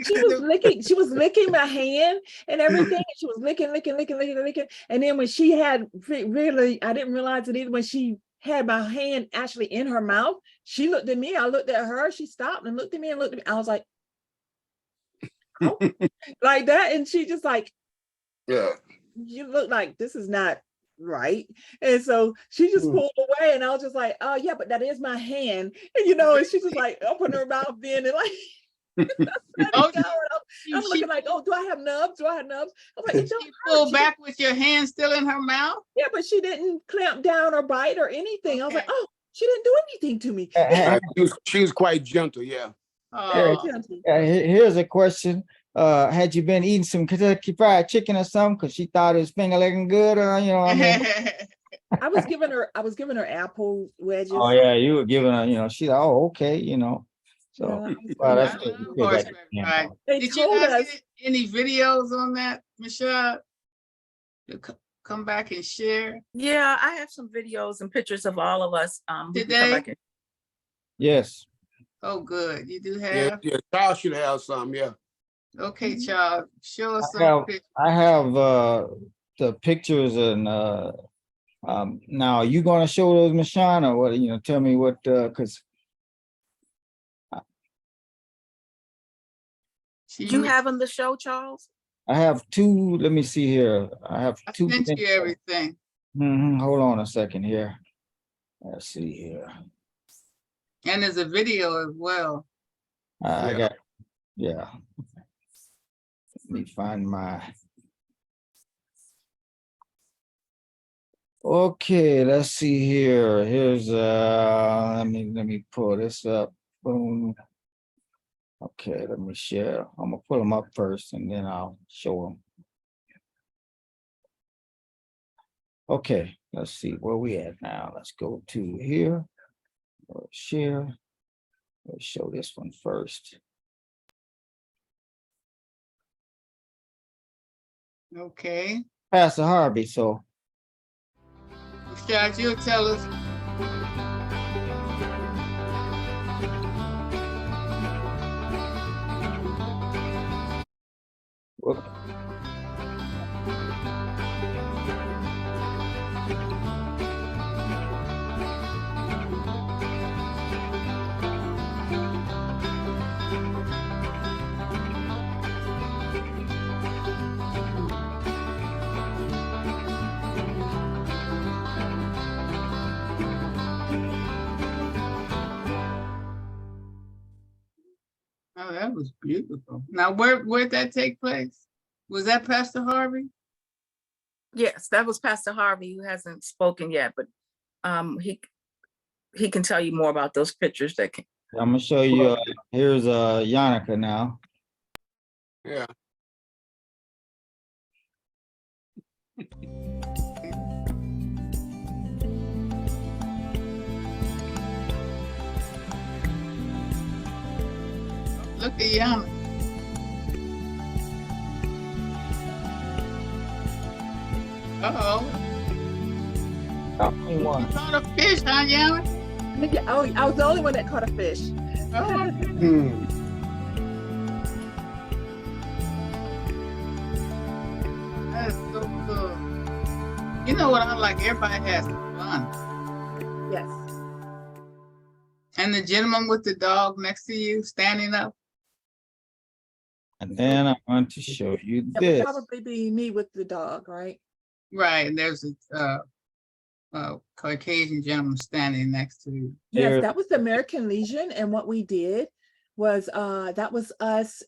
She was licking my hand and everything. And she was licking. And then when she had really, I didn't realize it either, when she had my hand actually in her mouth, she looked at me, I looked at her, she stopped and looked at me. I was like, oh, like that. And she just like, yeah, you look like this is not right. And so she just pulled away, and I was just like, oh yeah, but that is my hand. And and she just like opened her mouth then and like I'm looking like, oh, do I have nubs? I was like, she pulled back with your hand still in her mouth? Yeah, but she didn't clamp down or bite or anything. I was like, oh, she didn't do anything to me. She was quite gentle, yeah. Here's a question. Had you been eating some Kentucky Fried Chicken or something because she thought it was finger licking good, or what I mean? I was giving her apple wedges. Oh yeah, you were giving her, she's like, oh, okay, So well, that's good. Did you guys get any videos on that, Michelle? Come back and share. Yeah, I have some videos and pictures of all of us. Did they? Yes. Oh, good. You do have? Yeah, Charles should have some, yeah. Okay, Charles, show us some pictures. I have the pictures, and now are you going to show those, Michaun, or what? Tell me what, because you have on the show, Charles? I have two. Let me see here. I have two. I sent you everything. Hold on a second here. Let's see here. And there's a video as well. I got, yeah. Let me find my. Okay, let's see here. Here's let me pull this up. Boom. Okay, let me share. I'm gonna pull them up first and then I'll show them. Okay, let's see where we at now. Let's go to here. Share. Let's show this one first. Okay. Pastor Harvey, so. Charles, you'll tell us. Whoop. Oh, that was beautiful. Now, where'd that take place? Was that Pastor Harvey? Yes, that was Pastor Harvey, who hasn't spoken yet, but he can tell you more about those pictures that can. I'm gonna show you, here's Yannicka now. Yeah. Look at Yana. Uh-oh. You caught a fish, huh, Yana? Oh, I was the only one that caught a fish. Oh, that's so cool. You know what I like? Everybody has fun. Yes. And the gentleman with the dog next to you standing up. And then I'm going to show you That would this. probably be me with the dog, right? Right, and there's a Caucasian gentleman standing next to you. Yes, There- that was the American Legion, and what we did was that was us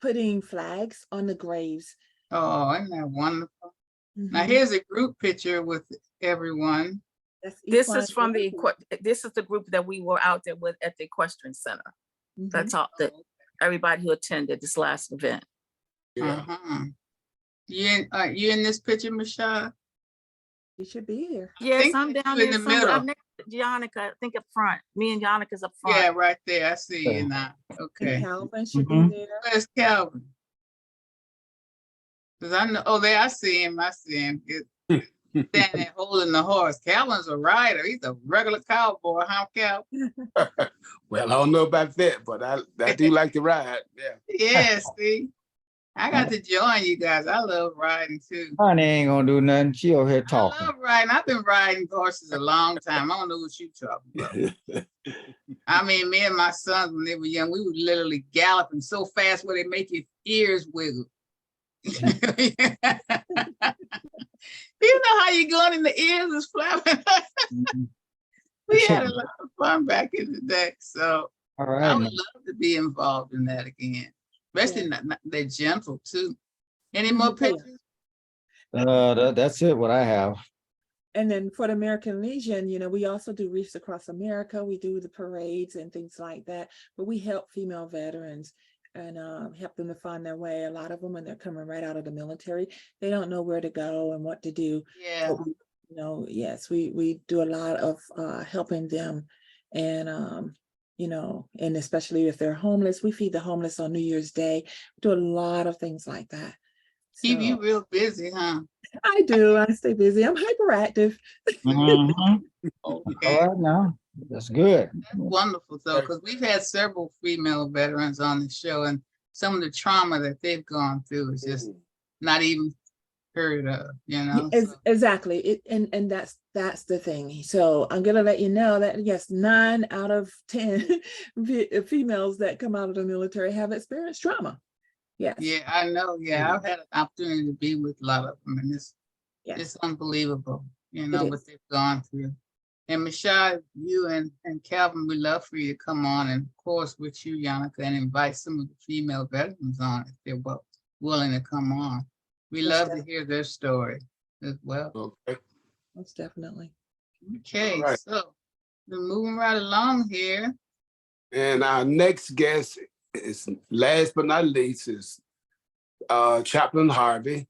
putting flags on the graves. Oh, isn't that wonderful? Now Mhm. here's a group picture with everyone. That's This equine is from the therapy. this is the group that we were out there with at the Equestrian Center. Mhm. That's all that everybody who attended this last event. Yeah. Uh-huh. You in this picture, Michelle? You should be here. Yes, think I'm that down you in there the somewhere. middle. I'm next to Yannicka, I think up front. Me and Yannicka's up front. Yeah, right there. I see Yeah. you now. And Okay. Calvin should Mhm. be there. Where's Calvin? Because I know, oh, there, I see him. I see him. Standing there holding the horse. Calvin's a rider. He's a regular cowboy, huh, Cal? Well, I don't know about that, but I do like to ride. Yeah. Yeah, see. I got to join you guys. I love riding too. Honey ain't gonna do nothing. She over here I talking. love riding. I've been riding horses a long time. I don't know what you talking about. I mean, me and my sons, when they were young, we would literally galloping so fast where they make your ears wiggle. You know how you going in the ears is flapping. Mhm. We had a lot of fun back in the day. So All I right. would now. love to be involved in that again. Especially they're gentle too. Any more Mhm. Yeah. pictures? That's it, what I have. And then for the American Legion, you know, we also do Reefs Across America. We do the parades and things like that, but we help female veterans and help them to find their way. A lot of them, when they're coming right out of the military, they don't know where to go and what to do. Yeah. So we, you know, yes, we do a lot of helping them, and you know, and especially if they're homeless, we feed the homeless on New Year's Day. We do a lot of things like that. Keep So you real busy, huh? I do. I stay busy. I'm hyperactive. Mhm. Okay. All right now. That's good. That's wonderful though, because we've had several female veterans on the show, and some of the trauma that they've gone through is just not even heard of, you know? So, Exactly. And that's the thing. So I'm gonna let you know that yes, 9 out of 10 females that come out of the military have experienced trauma. Yes. yeah, I know. Yeah, I've had an opportunity to be with a lot of them, and Yes. it's unbelievable, you It know, is. what they've gone through. And Michelle, you and Calvin, we'd love for you to come on, and of course with you, Yannicka, and invite some of the female veterans on if they're willing to come on. We Most love to definitely. hear their story as well. Okay. Most definitely. Okay, All right. so we're moving right along here. And our next guest is, last but not least, is Chaplain Harvey.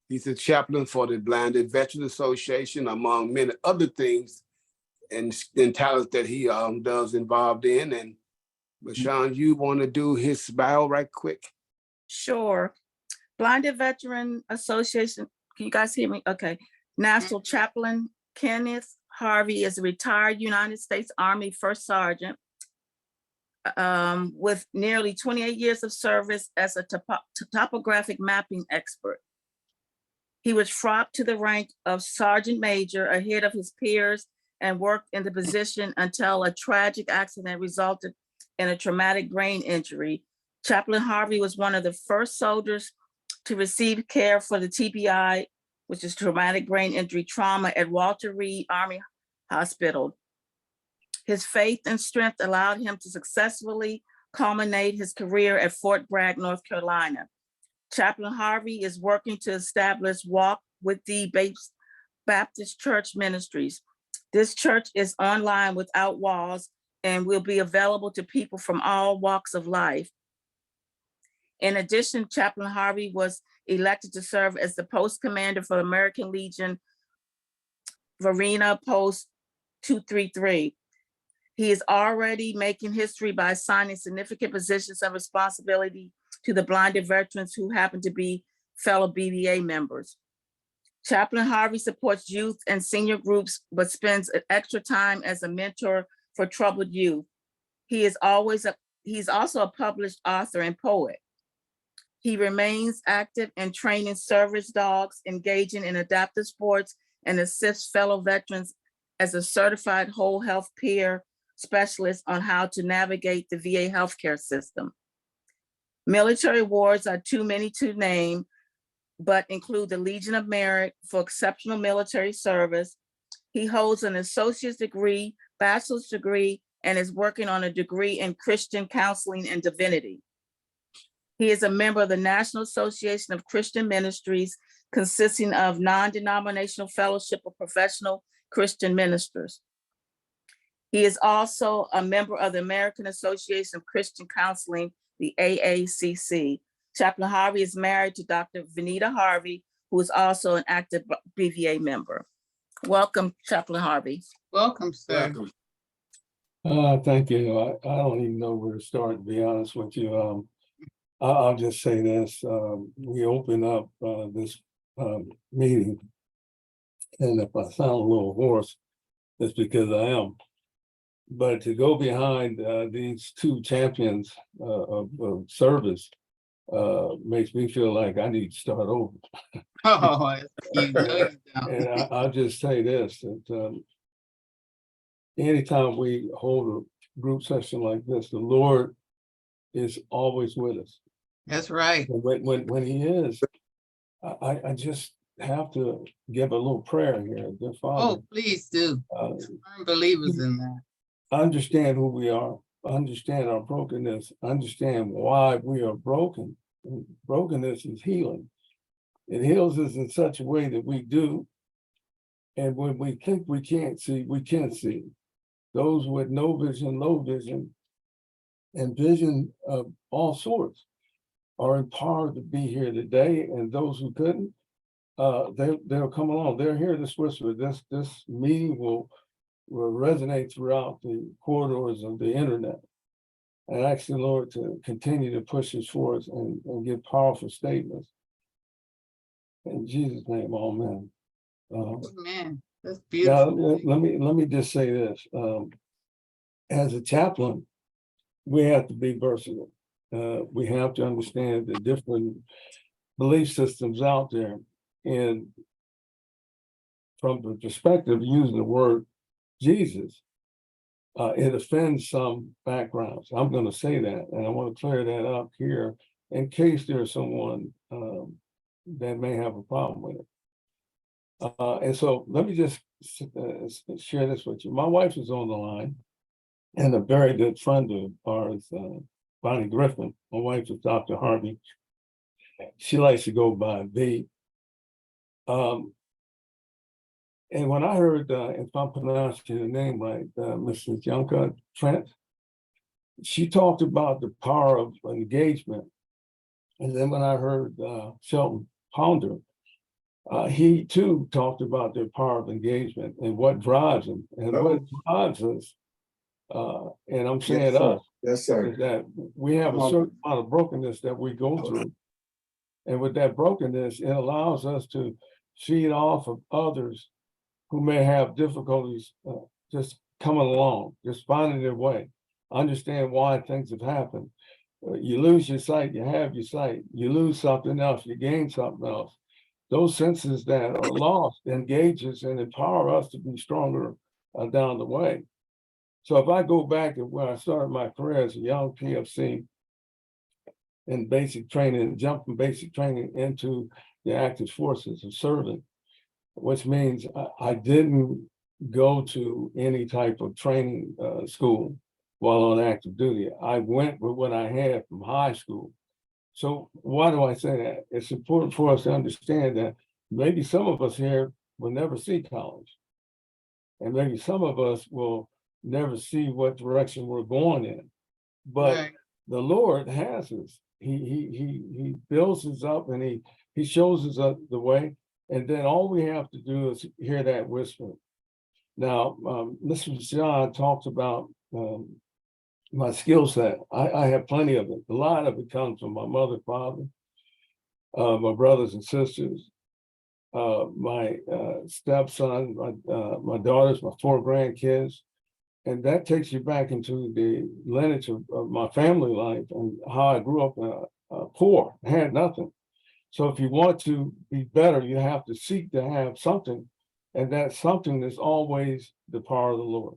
He's a chaplain for the Blinded Veterans Association, among many other things and talents that he does involved in. And Michaun, you want to do his bio right quick? Sure. Blinded Veteran Association. Can you guys hear me? Okay. National Chaplain Kenneth Harvey is a retired United States Army First Sergeant with nearly 28 years of service as a topographic mapping expert. He was dropped to the rank of Sergeant Major ahead of his peers and worked in the position until a tragic accident resulted in a traumatic brain injury. Chaplain Harvey was one of the first soldiers to receive care for the TBI, which is traumatic brain injury trauma, at Walter Reed Army Hospital. His faith and strength allowed him to successfully culminate his career at Fort Bragg, North Carolina. Chaplain Harvey is working to establish Walk with the Baptist Church Ministries. This church is online without walls and will be available to people from all walks of life. In addition, Chaplain Harvey was elected to serve as the post commander for American Legion Varina Post 233. He is already making history by assigning significant positions of responsibility to the blinded veterans who happen to be fellow BVA members. Chaplain Harvey supports youth and senior groups, but spends extra time as a mentor for troubled youth. He's also a published author and poet. He remains active in training service dogs, engaging in adaptive sports, and assists fellow veterans as a certified whole health peer specialist on how to navigate the VA healthcare system. Military awards are too many to name, but include the Legion of Merit for exceptional military service. He holds an associate's degree, bachelor's degree, and is working on a degree in Christian counseling and divinity. He is a member of the National Association of Christian Ministries, consisting of non-denominational fellowship of professional Christian ministers. He is also a member of the American Association of Christian Counseling, the AACC. Chaplain Harvey is married to Dr. Vanita Harvey, who is also an active BVA member. Welcome, Chaplain Harvey. Welcome, sir. Thank you. I don't even know where to start, to be honest with you. I'll just say this. We open up this meeting, and if I sound a little hoarse, it's because I am. But to go behind these two champions of service makes me feel like I need to start over. Oh, you know you don't. And I'll just say this, that anytime we hold a group session like this, the Lord is always with us. That's right. And when he is, I just have to give a little prayer here. Dear Father, Oh, please do. Firm believers in that. understand who we are, understand our brokenness, understand why we are broken. And brokenness is healing. It heals us in such a way that we do. And when we think we can't see, we can see. Those with no vision, low vision, and vision of all sorts are empowered to be here today. And those who couldn't, they'll come along. They're here this whisper. This meeting will resonate throughout the corridors of the internet. And I ask the Lord to continue to push us forward and give powerful statements. In Jesus' name, amen. Amen. That's beautiful. Now, let me just say this. As a chaplain, we have to be versatile. We have to understand the different belief systems out there. And from the perspective of using the word Jesus, it offends some backgrounds. I'm going to say that, and I want to clear that up here in case there's someone that may have a problem with it. And so let me just share this with you. My wife is on the line, and a very good friend of ours, Bonnie Griffin. My wife is Dr. Harvey. She likes to go by V. And when I heard, if I'm pronouncing the name right, Mrs. Michaun Trent, she talked about the power of engagement. And then when I heard Shelton Ponder, he too talked about the power of engagement and what drives him. And what drives us, and I'm saying us, Yes, sir. is that we have a certain amount of brokenness that we go through. And with that brokenness, it allows us to feed off of others who may have difficulties just coming along, just finding their way, understand why things have happened. You lose your sight, you have your sight. You lose something else, you gain something else. Those senses that are lost engage us and empower us to be stronger down the way. So if I go back to where I started my career as a young PFC in basic training, jump from basic training into the active forces of serving, which means I didn't go to any type of training school while on active duty. I went with what I had from high school. So why do I say that? It's important for us to understand that maybe some of us here will never see college. And maybe some of us will never see what direction we're going in. But Right. the Lord has us. He builds us up and he shows us the way. And then all we have to do is hear that whisper. Now, Mr. John talks about my skill set. I have plenty of it. A lot of it comes from my mother, father, my brothers and sisters, my stepson, my daughters, my 4 grandkids. And that takes you back into the lineage of my family life and how I grew up poor, had nothing. So if you want to be better, you have to seek to have something. And that something is always the power of the Lord.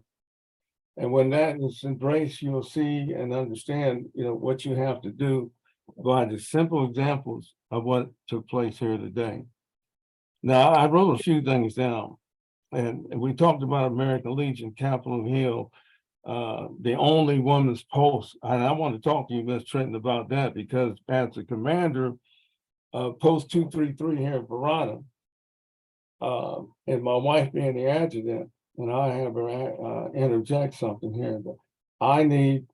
And when that is embraced, you'll see and understand, what you have to do by the simple examples of what took place here today. Now, I wrote a few things down, and we talked about American Legion, Capitol Hill, the only women's post. And I want to talk to you, Ms. Trenton, about that, because as the commander of Post 233 here in Verona, and my wife being the adjutant, and I have her interject something here, but I need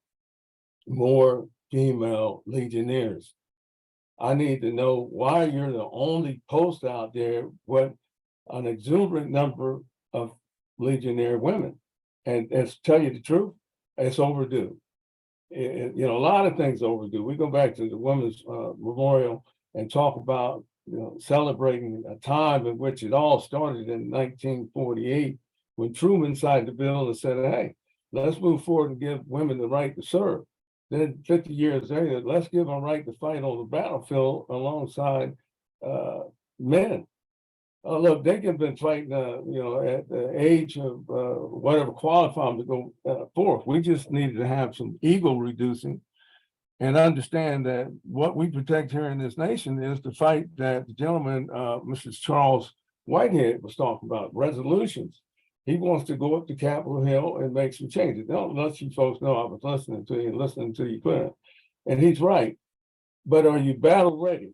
more female legionnaires. I need to know why you're the only post out there with an exuberant number of legionnaire women. And to tell you the truth, it's overdue. A lot of things overdue. We go back to the Women's Memorial and talk about celebrating a time in which it all started in 1948, when Truman signed the bill and said, hey, let's move forward and give women the right to serve. Then 50 years later, let's give them a right to fight on the battlefield alongside men. Look, they have been fighting, at the age of whatever qualify them to go forth. We just needed to have some ego reducing and understand that what we protect here in this nation is the fight that the gentleman, Mr. Charles Whitehead, was talking about, resolutions. He wants to go up to Capitol Hill and make some changes. Don't let you folks know I was listening to you, listening to you clear. And he's right. But are you battle ready?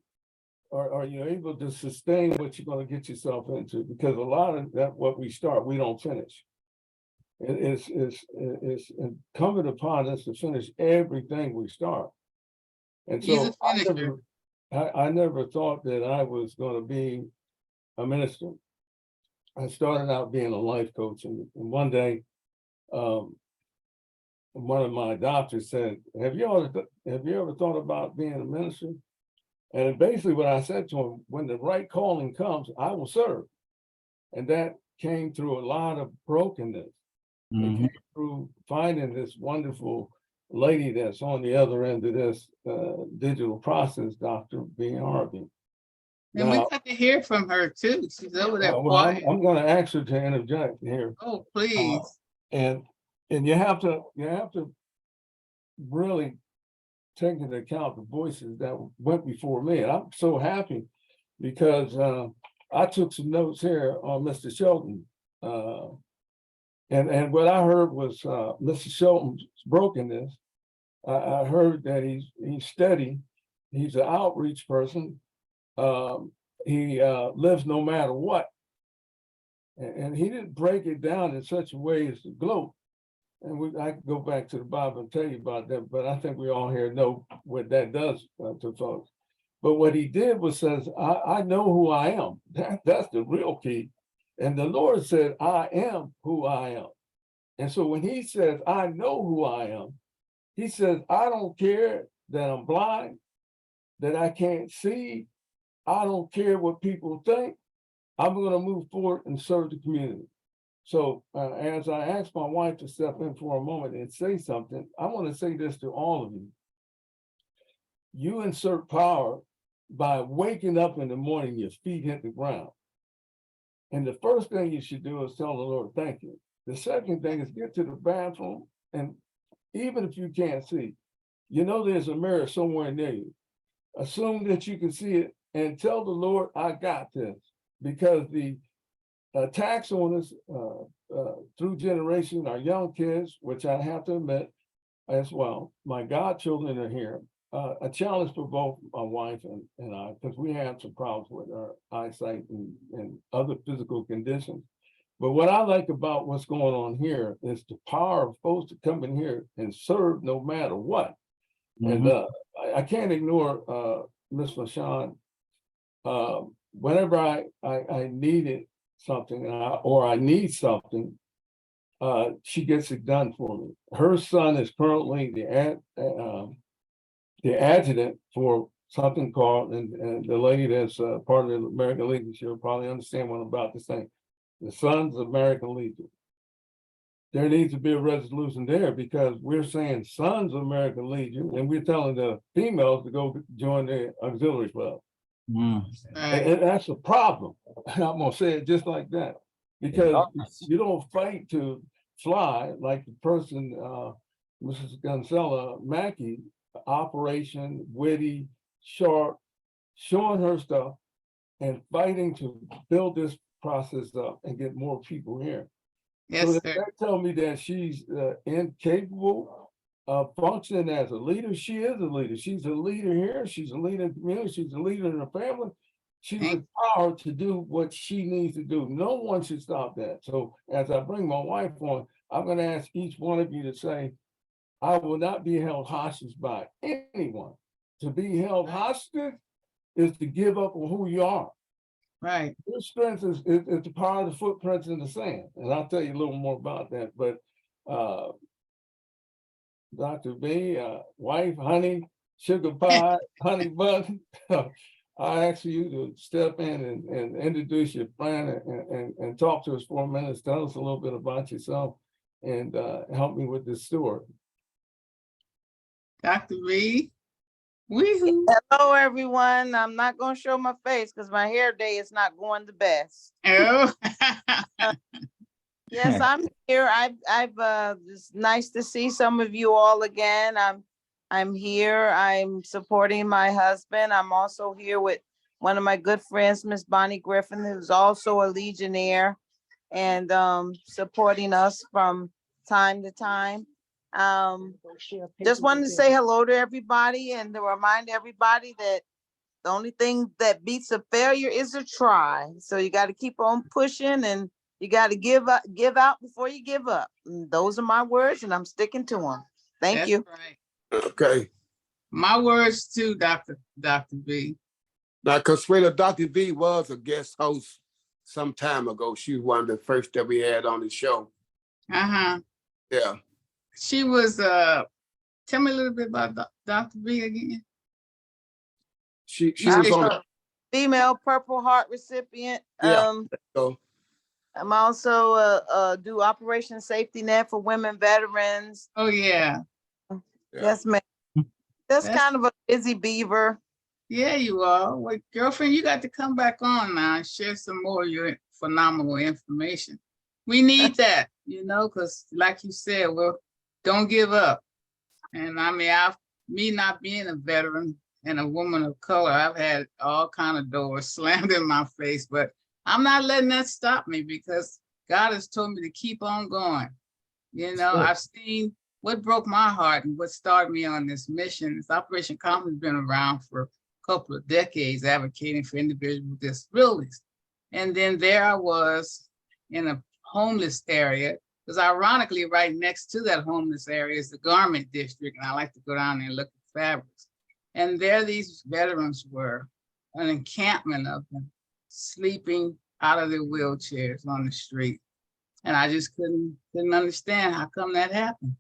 Or are you able to sustain what you're going to get yourself into? Because a lot of that, what we start, we don't finish. It's incumbent upon us to finish everything we start. And He's a so finisher. I never thought that I was going to be a minister. I started out being a life coach, and one day, one of my doctors said, have you ever thought about being a minister? And basically what I said to him, when the right calling comes, I will serve. And that came through a lot of brokenness. It came through finding this wonderful lady that's on the other end of this digital process, Dr. B. Harvey. And we got to hear from her too. She's over there quiet. I'm going to ask her to interject here. Oh, please. And you have to really take into account the voices that went before me. And I'm so happy because I took some notes here on Mr. Shelton. And what I heard was Mr. Shelton's brokenness. I heard that he's steady. He's an outreach person. He lives no matter what. And he didn't break it down in such a way as to gloat. And I could go back to the Bible and tell you about that, but I think we all here know what that does to folks. But what he did was says, I know who I am. That's the real key. And the Lord said, I am who I am. And so when he says, I know who I am, he says, I don't care that I'm blind, that I can't see. I don't care what people think. I'm going to move forward and serve the community. So as I asked my wife to step in for a moment and say something, I want to say this to all of you. You insert power by waking up in the morning, your feet hit the ground. And the first thing you should do is tell the Lord, thank you. The second thing is get to the bathroom, and even if you can't see, there's a mirror somewhere near you. Assume that you can see it and tell the Lord, I got this. Because the attacks on us through generation, our young kids, which I have to admit as well, my godchildren are here. a challenge for both my wife and I, because we have some problems with our eyesight and other physical conditions. But what I like about what's going on here is the power of folks to come in here and serve no matter what. And I can't ignore Miss Michaun. Whenever I needed something or I need something, she gets it done for me. Her son is currently the adjutant for something called, and the lady that's part of the American Legion, she'll probably understand what I'm about to say. The Sons of American Legion. There needs to be a resolution there because we're saying Sons of American Legion, and we're telling the females to go join the auxiliary club. And that's a problem. I'm gonna say it just like that, because you don't fight to fly like the person, Mrs. Gonzala Mackey, operation, witty, sharp, showing her stuff and fighting to build this process up and get more people here. Yes, So sir. that tell me that she's incapable of functioning as a leader. She is a leader. She's a leader here. She's a leader in the community. She's a leader in her family. She's empowered to do what she needs to do. No one should stop that. So as I bring my wife on, I'm going to ask each one of you to say, I will not be held hostage by anyone. To be held hostage is to give up on who you are. Right. Your strength is the power of the footprints in the sand. And I'll tell you a little more about that. But Dr. B, wife, honey, sugar pie, honey bun, I ask you to step in and introduce your friend and talk to us for a minute. Tell us a little bit about yourself and help me with this story. Dr. B. Wee-hoo. Hello, everyone. I'm not going to show my face because my hair day is not going the best. Oh. Yes, I'm here. It's nice to see some of you all again. I'm here. I'm supporting my husband. I'm also here with one of my good friends, Miss Bonnie Griffin, who's also a Legionnaire, and supporting us from time to time. Just wanted to say hello to everybody and to remind everybody that the only thing that beats a failure is a try. So you got to keep on pushing and you got to give out before you give up. And those are my words and I'm sticking to them. Thank you. Right. Okay. My words too, Dr. B. Now, Consuela, Dr. B was a guest host some time ago. She was one of the first that we had on the show. Uh-huh. Yeah. She was, tell me a little bit about Dr. B again. She was on a female Purple Heart recipient. so I'm also do Operation Safety Net for women veterans. Oh yeah. Yes, ma'am. That's kind of a busy beaver. Yeah, you are. Well, girlfriend, you got to come back on now and share some more of your phenomenal information. We need that, because like you said, well, don't give up. And I mean, me not being a veteran and a woman of color, I've had all kind of doors slammed in my face, but I'm not letting that stop me because God has told me to keep on going. I've seen what broke my heart and what started me on this mission. This Operation Common has been around for a couple of decades, advocating for individuals with disabilities. And then there I was in a homeless area, because ironically, right next to that homeless area is the garment district, and I like to go down there and look at fabrics. And there these veterans were, an encampment of them, sleeping out of their wheelchairs on the street. And I just couldn't understand how come that happened.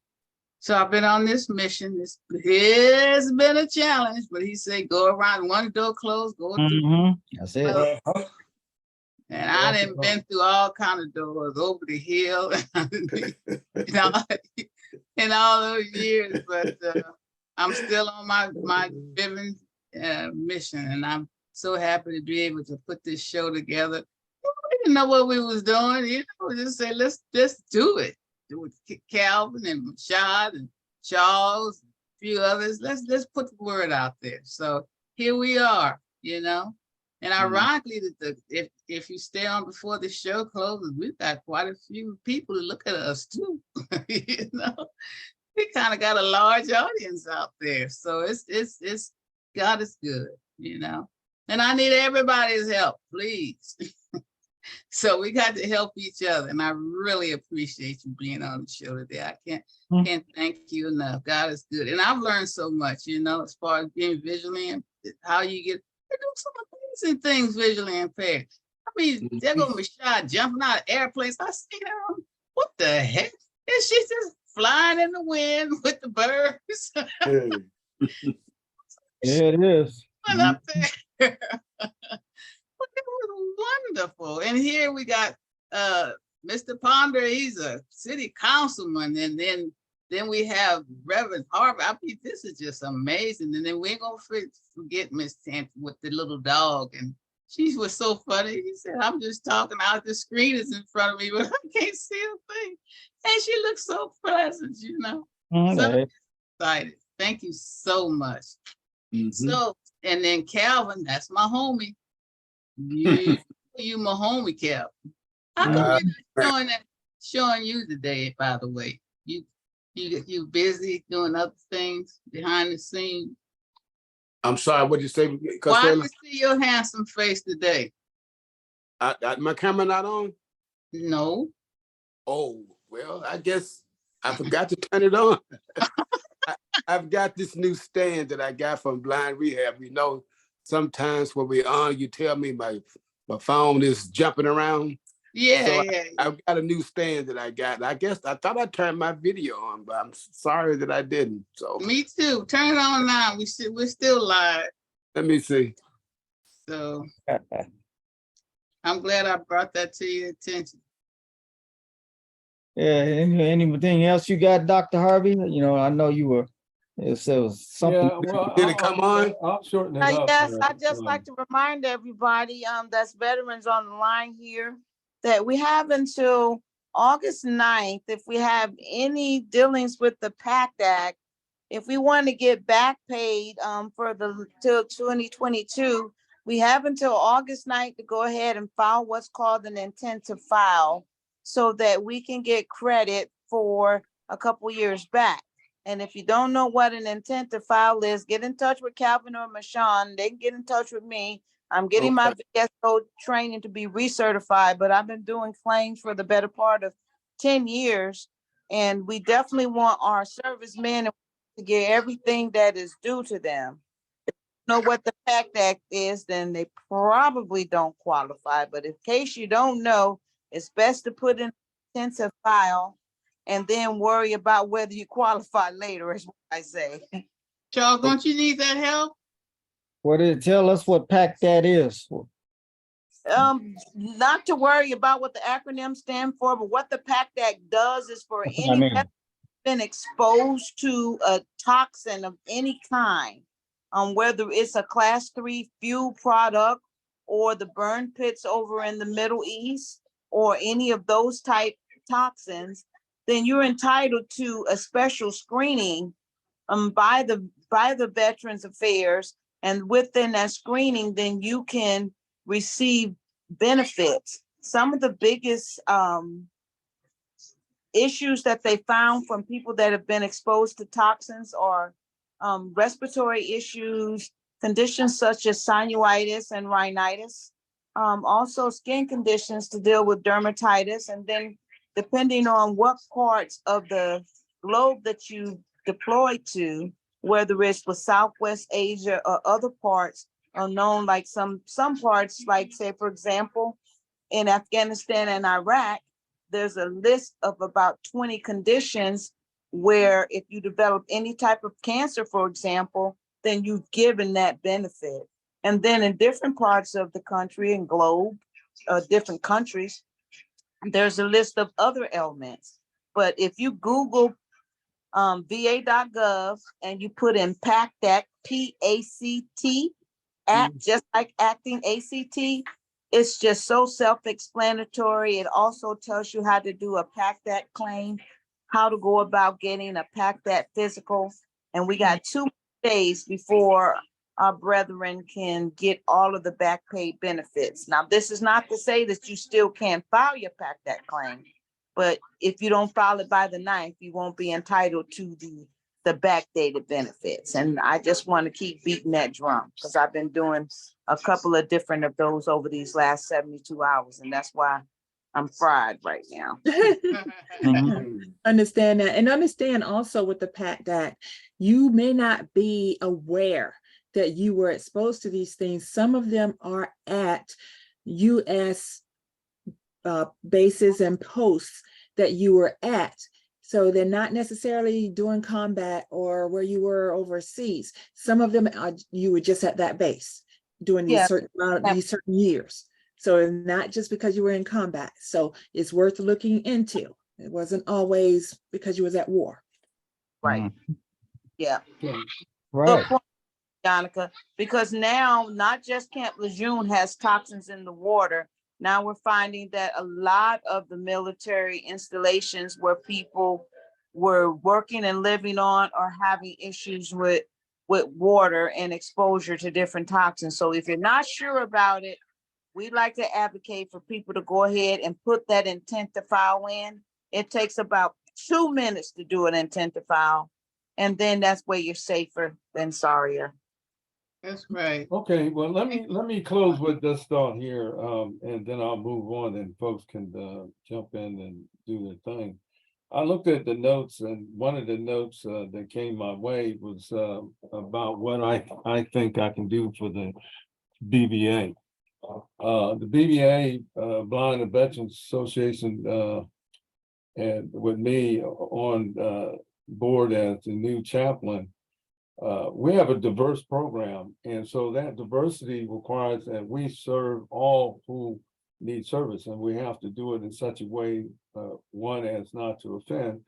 So I've been on this mission. This has been a challenge, but he said, go around, one door closed, go through. That's it. And I done been through all kind of doors, over the hill, in all those years, but I'm still on my driven mission, and I'm so happy to be able to put this show together. We didn't know what we was doing, just say, let's do it. Do it, Calvin and Michaun and Charles, and a few others. Let's put the word out there. So here we are, And ironically, if you stay on before the show closes, we've got quite a few people to look at us too, we kind of got a large audience out there. So it's God is good, you know. And I need everybody's help, please. So we got to help each other. And I really appreciate you being on the show today. I can't thank you enough. God is good. And I've learned so much, you know, as far as being visually and how you get to do some amazing things visually impaired. I mean, there go Michaun jumping out of airplanes. I see her. What the heck? And she's just flying in the wind with the birds. Yeah, it is. Went up there. It was wonderful. And here we got Mr. Ponder, he's a city councilman, and then we have Reverend Harvey. I mean, this is just amazing. And then we ain't gonna forget Miss Tant with the little dog, and she was so funny. He said, I'm just talking out, the screen is in front of me, but I can't see a thing. And she looks so pleasant, you know. So I'm excited. Thank you so much. So, and then Calvin, that's my homie. You my homie, Calvin. How come we're not showing you today, by the way? You busy doing other things behind the scenes? I'm sorry, what did you say? Why do you see your handsome face today? My camera not on? No. Oh, well, I guess I forgot to turn it on. I've got this new stand that I got from Blind Rehab. You know, sometimes when we're on, you tell me my phone is jumping around. Yeah, so yeah. I've got a new stand that I got. I guess I thought I turned my video on, but I'm sorry that I didn't. So me too. Turn it on now. We're still live. Let me see. So I'm glad I brought that to your attention. Yeah, anything else you got, Dr. Harvey? You know, I know you were, it was something. Yeah, well, Did it come on? I'll shorten it up. Yes, I'd just like to remind everybody that's veterans on the line here that we have until August 9th, if we have any dealings with the PACT Act, if we want to get back paid for the till 2022, we have until August 9th to go ahead and file what's called an intent to file so that we can get credit for a couple years back. And if you don't know what an intent to file is, get in touch with Calvin or Michaun. They can get in touch with me. I'm getting my VSO training to be recertified, but I've been doing claims for the better part of 10 years. And we definitely want our servicemen to get everything that is due to them. If you know what the PACT Act is, then they probably don't qualify. But in case you don't know, it's best to put in intent to file and then worry about whether you qualify later, is what I say. Charles, don't you need that help? What did it tell us what PACT that is? Not to worry about what the acronym stand for, but what the PACT Act does is for any been exposed to a toxin of any kind, whether it's a class 3 fuel product or the burn pits over in the Middle East or any of those type toxins, then you're entitled to a special screening by the Veterans Affairs. And within that screening, then you can receive benefits. Some of the biggest issues that they found from people that have been exposed to toxins are respiratory issues, conditions such as sinusitis and rhinitis, also skin conditions to deal with dermatitis, and then depending on what parts of the globe that you deploy to, whether it's with Southwest Asia or other parts are known, like some parts, like say, for example, in Afghanistan and Iraq, there's a list of about 20 conditions where if you develop any type of cancer, for example, then you've given that benefit. And then in different parts of the country and globe, different countries, there's a list of other ailments. But if you Google va.gov and you put in PACT Act, P-A-C-T, Act, just like acting ACT, it's just so self-explanatory. It also tells you how to do a PACT Act claim, how to go about getting a PACT Act physical. And we got 2 days before our brethren can get all of the back paid benefits. Now, this is not to say that you still can't file your PACT Act claim, But if you don't file it by the 9th, you won't be entitled to the backdated benefits. And I just want to keep beating that drum because I've been doing a couple of different of those over these last 72 hours. And that's why I'm fried right now. Understand that. And understand also with the PACT Act, you may not be aware that you were exposed to these things. Some of them are at U.S. Bases and posts that you were at. So they're not necessarily doing combat or where you were overseas. Some of them are, you were just at that base during these these certain years. So not just because you were in combat. So it's worth looking into. It wasn't always because you was at war. Right. Yeah. Right. Good point, Donica, because now not just Camp Lejeune has toxins in the water. Now we're finding that a lot of the military installations where people were working and living on are having issues with water and exposure to different toxins. So if you're not sure about it, we like to advocate for people to go ahead and put that intent to file in. It takes about 2 minutes to do an intent to file. And then that's where you're safer than sorrier. That's right. Okay, well, let me close with this thought here, and then I'll move on and folks can jump in and do their thing. I looked at the notes, and one of the notes that came my way was about what I think I can do for the BVA. The BVA, Blind and Veterans Association, and with me on board as the new chaplain, we have a diverse program. And so that diversity requires that we serve all who need service. And we have to do it in such a way, one, as not to offend,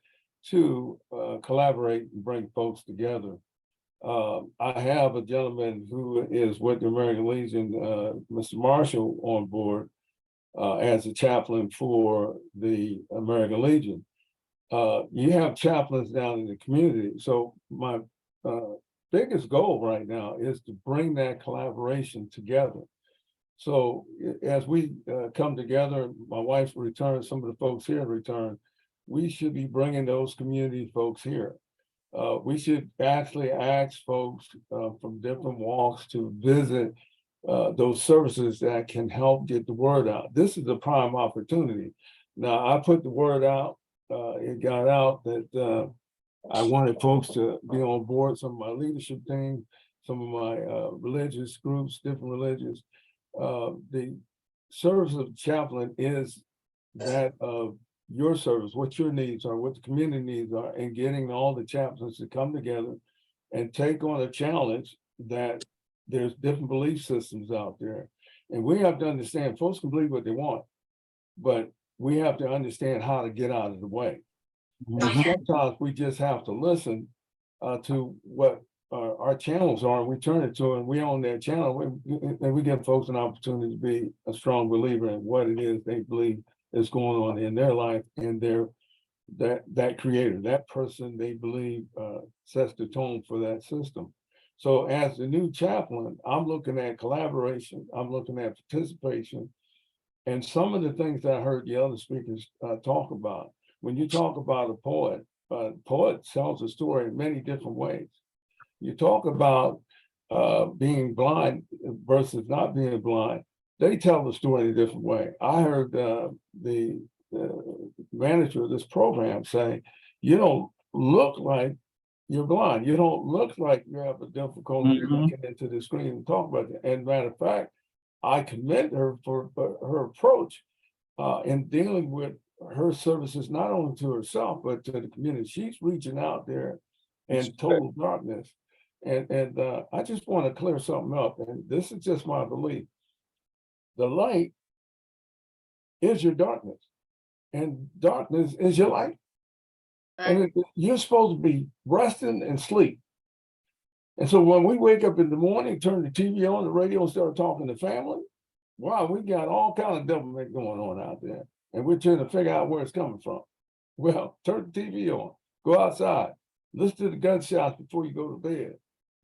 two, collaborate and bring folks together. I have a gentleman who is with the American Legion, Mr. Marshall, on board as a chaplain for the American Legion. You have chaplains down in the community. So my biggest goal right now is to bring that collaboration together. So as we come together, my wife's returned, some of the folks here return, we should be bringing those community folks here. We should actually ask folks from different walks to visit those services that can help get the word out. This is a prime opportunity. Now, I put the word out, it got out that I wanted folks to be on board, some of my leadership team, some of my religious groups, different religions. The service of chaplain is that of your service, what your needs are, what the community needs are, and getting all the chaplains to come together and take on a challenge that there's different belief systems out there. And we have to understand folks can believe what they want, but we have to understand how to get out of the way. And sometimes we just have to listen to what our channels are, and we turn it to, and we own that channel, and we give folks an opportunity to be a strong believer in what it is they believe is going on in their life, and that creator, that person they believe sets the tone for that system. So as the new chaplain, I'm looking at collaboration, I'm looking at participation, and some of the things that I heard the other speakers talk about. When you talk about a poet tells a story in many different ways. You talk about being blind versus not being blind, they tell the story in a different way. I heard the manager of this program say, you don't look like you're blind. You don't look like you have a difficulty looking into the screen and talk about it. And matter of fact, I commend her for her approach in dealing with her services, not only to herself, but to the community. She's reaching out there in total darkness. And I just want to clear something up. And this is just my belief. The light is your darkness, and darkness is your light. And you're supposed to be resting and sleep. And so when we wake up in the morning, turn the TV on, the radio, and start talking to family, wow, we got all kinds of devilment going on out there. And we're trying to figure out where it's coming from. Well, turn the TV on, go outside, listen to the gunshots before you go to bed.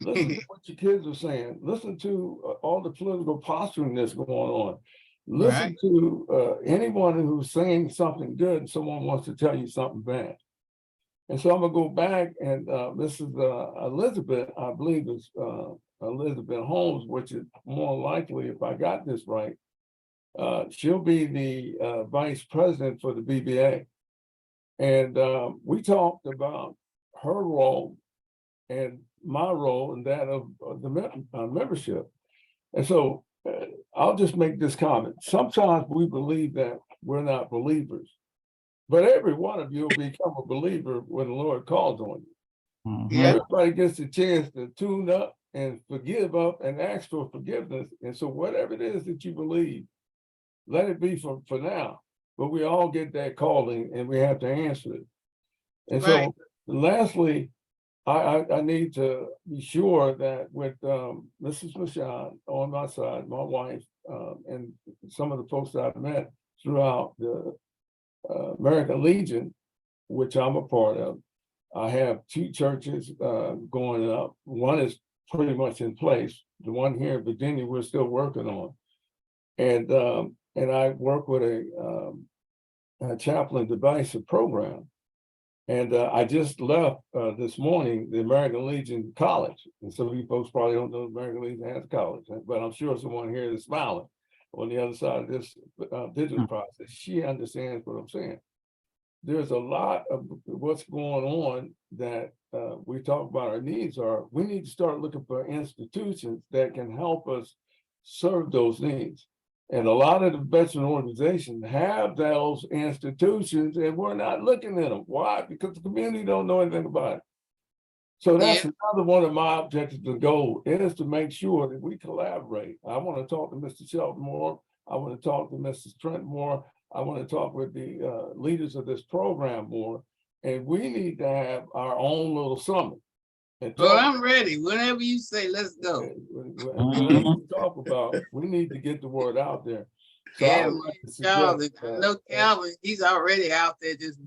Listen to what your kids are saying. Listen to all the political posturing that's going on. Listen Right. to anyone who's saying something good and someone wants to tell you something bad. And so I'm gonna go back and this is Elizabeth, I believe is Elizabeth Holmes, which is more likely, if I got this right, she'll be the vice president for the BBA. And we talked about her role and my role and that of the membership. And so I'll just make this comment. Sometimes we believe that we're not believers, but every one of you will become a believer when the Lord calls on you. Mhm. Yeah. Everybody gets a chance to tune up and forgive up and ask for forgiveness. And so whatever it is that you believe, let it be for now. But we all get that calling and we have to answer it. And Right. so lastly, I need to be sure that with Mrs. Michaun on my side, my wife, and some of the folks that I've met throughout the American Legion, which I'm a part of, I have 2 churches going up. One is pretty much in place. The one here in Virginia, we're still working on. And I work with a chaplain divisive program. And I just left this morning the American Legion College. And some of you folks probably don't know the American Legion has a college, but I'm sure someone here is smiling on the other side of this digital process. She understands what I'm saying. There's a lot of what's going on that we talk about our needs are. We need to start looking for institutions that can help us serve those needs. And a lot of the veteran organizations have those institutions and we're not looking at them. Why? Because the community don't know anything about it. So that's another one of my objectives and goals is to make sure that we collaborate. I want to talk to Mr. Shelton more. I want to talk to Mrs. Trent more. I want to talk with the leaders of this program more. And we need to have our own little summit. Well, I'm ready. Whenever you say, let's go. Whatever we talk about, we need to get the word out there. So Yeah, I would like to Calvin, suggest, I know Calvin, he's already out there just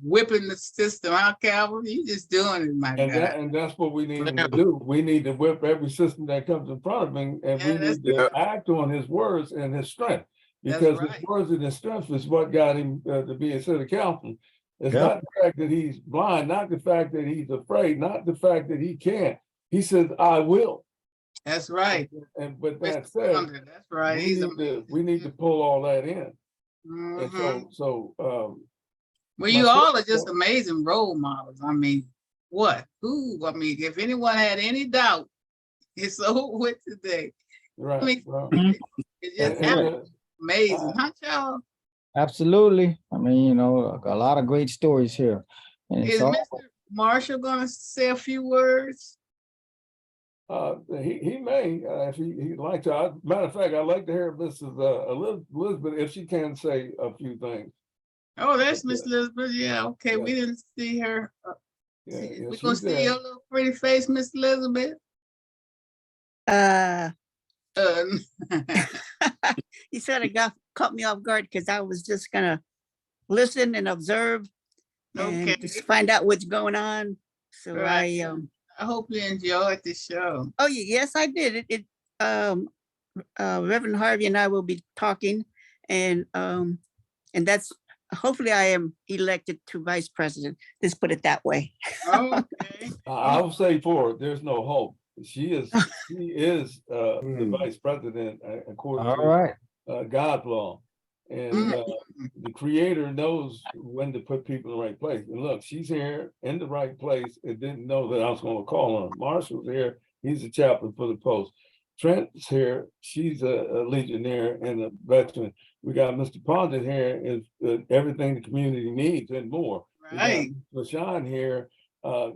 whipping the system out, Calvin. You just doing it, my guy. and that's what we need him to do. We need to whip every system that comes in front of him, and we need to act on his words and his strength, because his words and his strength is what got him to be a city councilman. It's not the fact that he's blind, not the fact that he's afraid, not the fact that he can't. He says, "I will." That's right. And with that said, that's right. we need to pull all that in. And so well, you all are just amazing role models. I mean, who? I mean, if anyone had any doubt, it's over with today. Right. I mean, it's just amazing, huh, y'all? Absolutely. I mean, you know, a lot of great stories here. And Is Mr. Marshall gonna say a few words? He may, if he'd like to. Matter of fact, I'd like to hear Mrs. Elizabeth, if she can say a few things. Oh, that's Miss Elizabeth. Yeah, okay. We didn't see her. We're gonna see your little pretty face, Miss Elizabeth. You sort of caught me off guard because I was just gonna listen and observe and just find out what's going on. So I hope you enjoyed the show. Oh yes, I did. Reverend Harvey and I will be talking, and that's hopefully I am elected to vice president. Let's put it that way. Okay. I'll say for her, there's no hope. She is the vice president according to God's law. And the creator knows when to put people in the right place. And look, she's here in the right place and didn't know that I was going to call on her. Marshall's here. He's a chaplain for the post. Trent's here. She's a legionnaire and a veteran. We got Mr. Pondit here, is everything the community needs and more. Right. We got LaShawn here.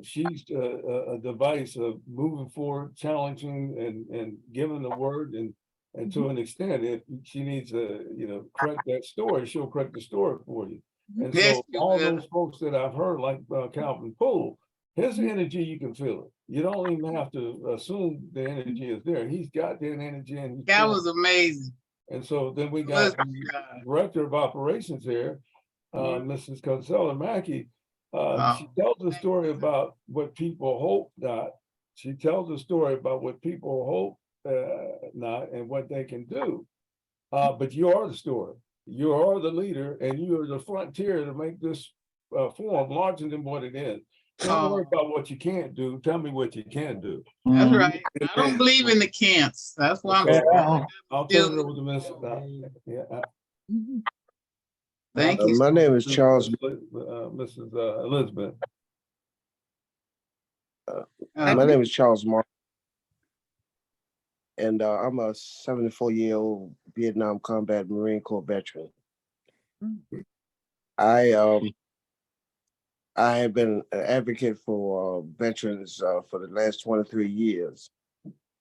She's a device of moving forward, challenging and giving the word, and to an extent, if she needs to, correct that story, she'll correct the story for you. And so all those folks that I've heard, like Calvin Poole, his energy, you can feel it. You don't even have to assume the energy is there. He's got that energy, and that was amazing. And so then we got the director of operations here, Mrs. Consella Mackey. She tells a story about what people hope not. She tells a story about what people hope not and what they can do. but you are the story. You are the leader, and you are the frontier to make this forum larger than what it is. Don't worry about what you can't do. Tell me what you can do. That's Mhm. right. I don't believe in the camps. That's why Okay, I'm. I'll turn it over to Miss. Thank you. My name is Charles. Mrs. Elizabeth. My name is Charles Mark, and I'm a 74-year-old Vietnam Combat Marine Corps veteran. I have been an advocate for veterans for the last 23 years.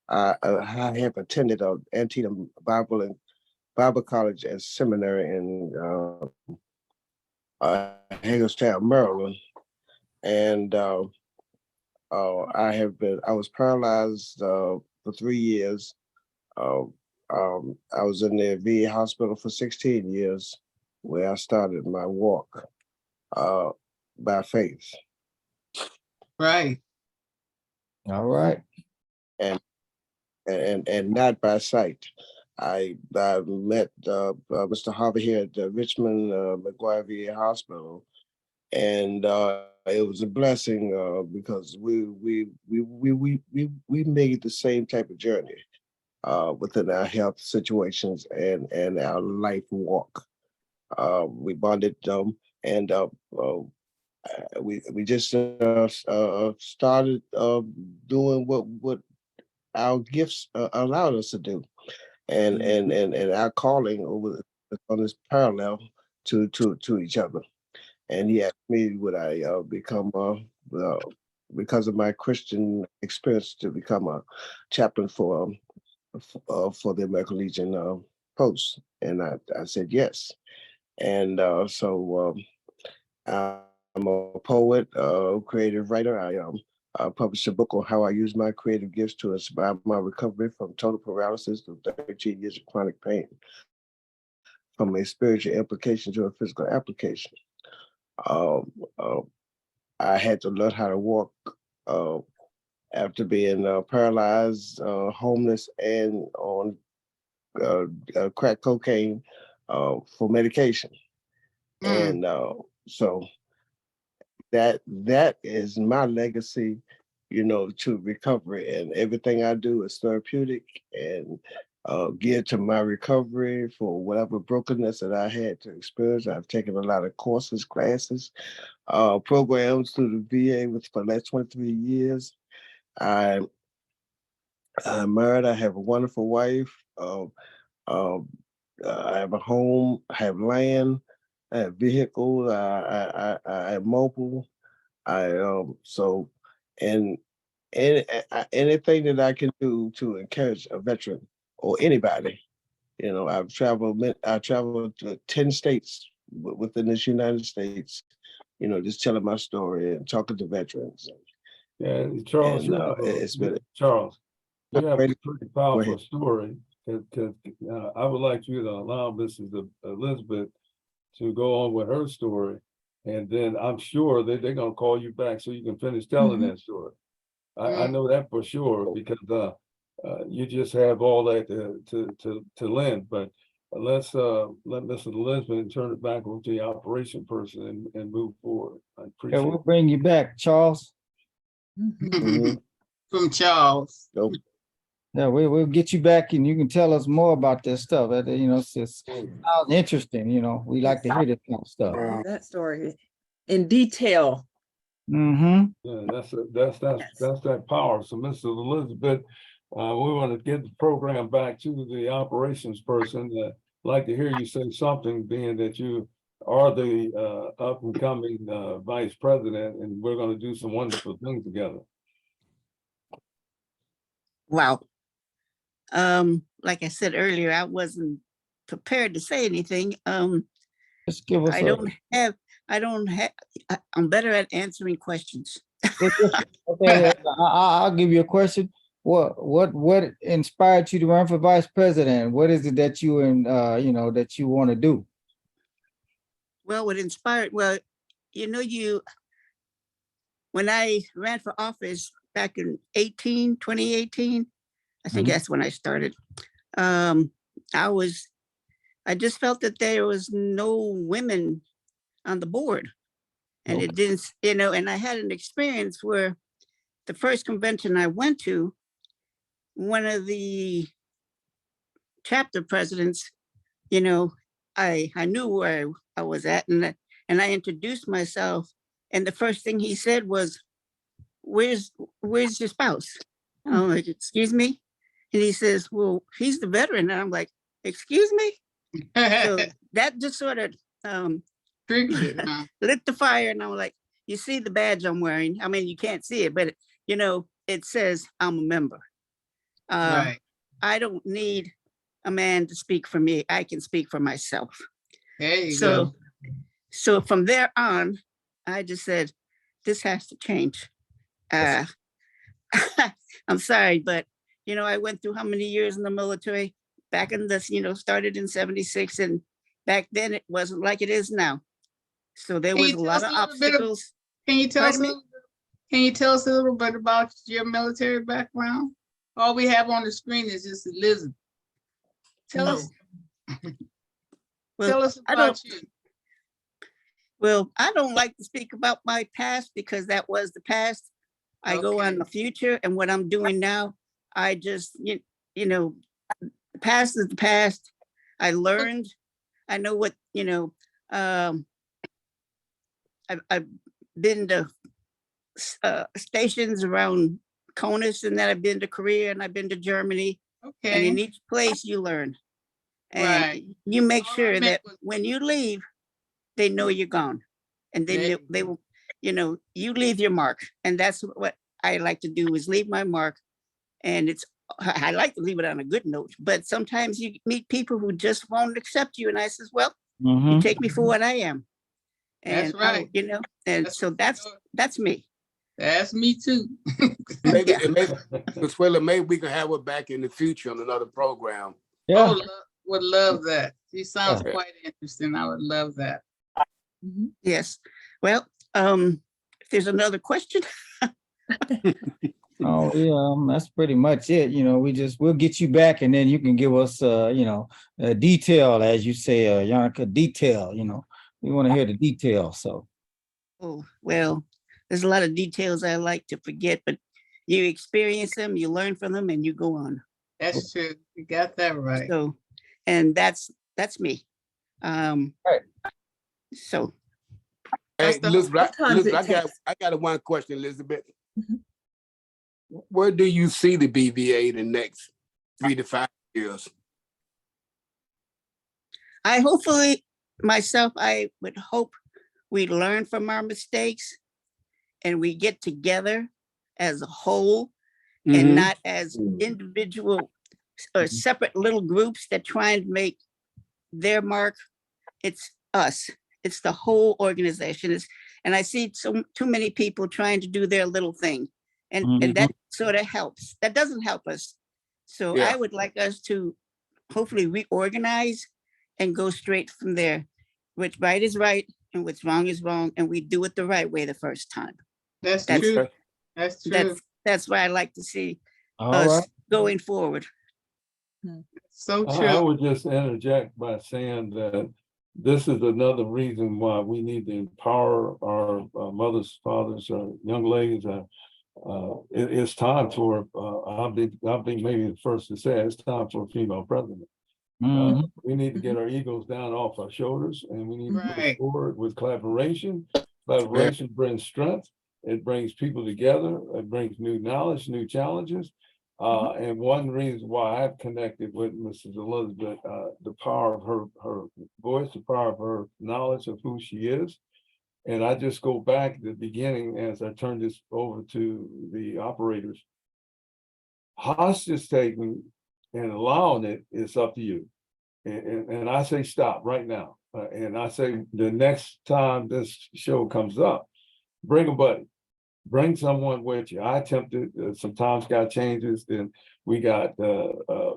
I have attended Antietam Bible College and Seminary in Hagerstown, Maryland, and I was paralyzed for 3 years. I was in the VA hospital for 16 years, where I started my walk by faith. Right. All right. And not by sight. I met Mr. Harvey here at the Richmond McGuire VA Hospital, and it was a blessing because we made the same type of journey within our health situations and our life walk. We bonded and we just started doing what our gifts allowed us to do, and our calling on this parallel to each other. And he asked me, would I become because of my Christian experience, to become a chaplain for the American Legion post, and I said yes. And so I'm a poet, creative writer. I published a book on how I use my creative gifts to inspire my recovery from total paralysis to 13 years of chronic pain, from a spiritual implication to a physical application. I had to learn how to walk after being paralyzed, homeless, and on crack cocaine for medication. And so that is my legacy, to recovery, and everything I do is therapeutic and geared to my recovery for whatever brokenness that I had to experience. I've taken a lot of courses, classes, programs through the VA for the last 23 years. I'm married. I have a wonderful wife. I have a home. I have land. I have vehicles. I am mobile. So, and anything that I can do to encourage a veteran or anybody, I've traveled. I traveled to 10 states within this United States. Just telling my story and talking to veterans. Yeah, Charles, It's been Charles, you have a great. pretty powerful story. Because I would like you to allow Mrs. Elizabeth to go on with her story, and then I'm sure that they're gonna call you back so you can finish telling that story. I know that for sure, because you just have all that to lend. But let's let Mrs. Elizabeth turn it back over to the operation person and move forward. I Yeah, appreciate we'll it. bring you back, Charles. From Charles. Yeah, we'll get you back and you can tell us more about this stuff. It's just sounds interesting, we like to hear this kind of stuff. That story in detail. Mm-hmm. Yeah, that's that power. So, Mrs. Elizabeth, we want to get the program back to the operations person. I'd like to hear you say something, being that you are the up and coming vice president, and we're going to do some wonderful things together. Wow. Like I said earlier, I wasn't prepared to say anything. Just give us I'm better at answering questions. Okay, I'll give you a question. What inspired you to run for vice president? What is it that you that you want to do? Well, what inspired, when I ran for office back in 2018, I think that's when I started. I was I just felt that there was no women on the board. And it didn't, and I had an experience where the first convention I went to, one of the chapter presidents, I knew where I was at, and I introduced myself. And the first thing he said was, where's your spouse? I'm like, excuse me? And he says, well, he's the veteran. And I'm like, excuse me? So that just sort of lit the fire. And I'm like, you see the badge I'm wearing? I mean, you can't see it, but it says I'm a member. Right. I don't need a man to speak for me. I can speak for myself. There you go. So from there on, I just said, this has to change. I'm sorry, but I went through how many years in the military back in this, started in 76, and back then it wasn't like it is now. So there was a lot of obstacles. Can you tell us a little bit about your military background? All we have on the screen is just Elizabeth. Tell us. Well, tell us about you. Well, I don't like to speak about my past because that was the past. I go on the future, and what I'm doing now, I just, the past is the past. I learned. I know what, I've been to stations around CONUS, and then I've been to Korea, and I've been to Germany. Okay. And in each place you learn. And you make sure that when you leave, they know you're gone. And they will, you leave your mark. And that's what I like to do, is leave my mark. And I like to leave it on a good note, but sometimes you meet people who just won't accept you. And I says, well, you take me for what I am. And, that's right. And so that's me. That's me too. maybe we can have her back in the future on another program. Yeah. Oh, would love that. She sounds quite interesting. I would love that. Yes. Well, if there's another question. Oh yeah, that's pretty much it. We'll get you back, and then you can give us a detail, as you say, Yannicka, detail. We want to hear the details. So. Oh, well, there's a lot of details I like to forget, but you experience them, you learn from them, and you go on. That's true. You got that right. So, and that's me. Right. So. Hey, Elizabeth, I got one question, Elizabeth. Where do you see the BVA in the next 3 to 5 years? I would hope we learn from our mistakes and we get together as a whole and not as individual or separate little groups that try and make their mark. It's us. It's the whole organization. And I see too many people trying to do their little thing. And that sort of helps. That doesn't help us. So I would like us to hopefully reorganize and go straight from there. What's right is right and what's wrong is wrong. And we do it the right way the first time. That's true. That's true. That's why I like to see us going forward. So true. I would just interject by saying that this is another reason why we need to empower our mothers, fathers, young ladies. It's time for, I'll be maybe the first to say, it's time for a female president. We need to get our egos down off our shoulders, and we need to move forward with collaboration. Collaboration brings strength. It brings people together. It brings new knowledge, new challenges. And one reason why I've connected with Mrs. Elizabeth, the power of her voice, the power of her knowledge of who she is. And I just go back to the beginning as I turn this over to the operators. Hostage taking and allowing it is up to you. And I say stop right now. And I say the next time this show comes up, bring a buddy. Bring someone with you. I attempted, sometimes got changes, and we got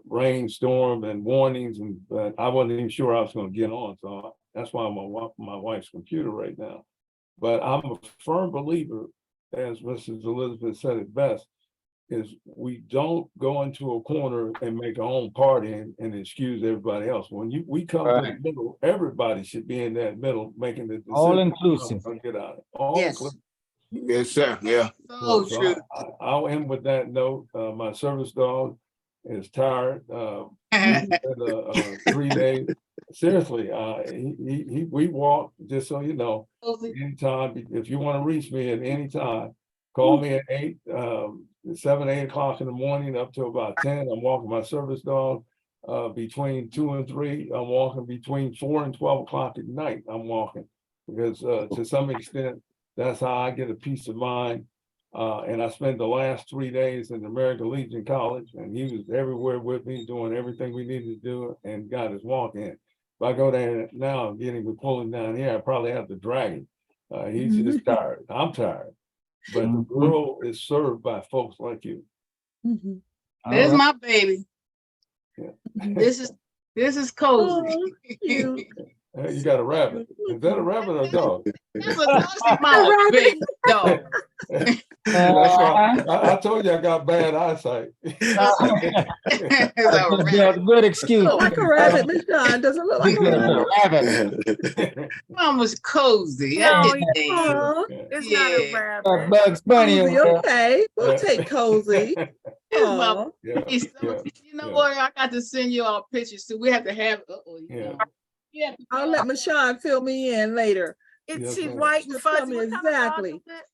rainstorm and warnings, and I wasn't even sure I was going to get on. So that's why I'm on my wife's computer right now. But I'm a firm believer, as Mrs. Elizabeth said it best, is we don't go into a corner and make our own party and excuse everybody else. When we come to the middle, everybody should be in that middle making the decision. All inclusive. Get out. All Yes. inclusive. Yes, sir. Yeah. So true. I'll end with that note. My service dog is tired. 3 days. Seriously, we walk, just so you know, anytime. If you want to reach me at any time, call me at 7, 8 o'clock in the morning up to about 10. I'm walking my service dog. Between 2 and 3, I'm walking. Between 4 and 12 o'clock at night, I'm walking, because to some extent, that's how I get a peace of mind. And I spent the last 3 days in the American Legion College, and he was everywhere with me, doing everything we needed to do, and got his walk in. If I go there now and get him to pull him down here, I probably have to drag him. He's just tired. I'm tired. But the world is served by folks like you. There's my baby. Yeah. This is Cozy. Oh, You got a rabbit. Is that a rabbit or a dog? That's my big dog. That's why I told you I got bad eyesight. That's a good excuse. Look like a rabbit, Michaun. Doesn't look like a rabbit. Mom was Cozy. No, It's not a rabbit. Bugs Bunny. Cozy, okay, we'll take Cozy. Aw. You know what? I got to send you all pictures too. We have to have. Yeah. I'll let Michaun fill me in later. She's white and Tell fuzzy. me What kind of dog exactly. is it?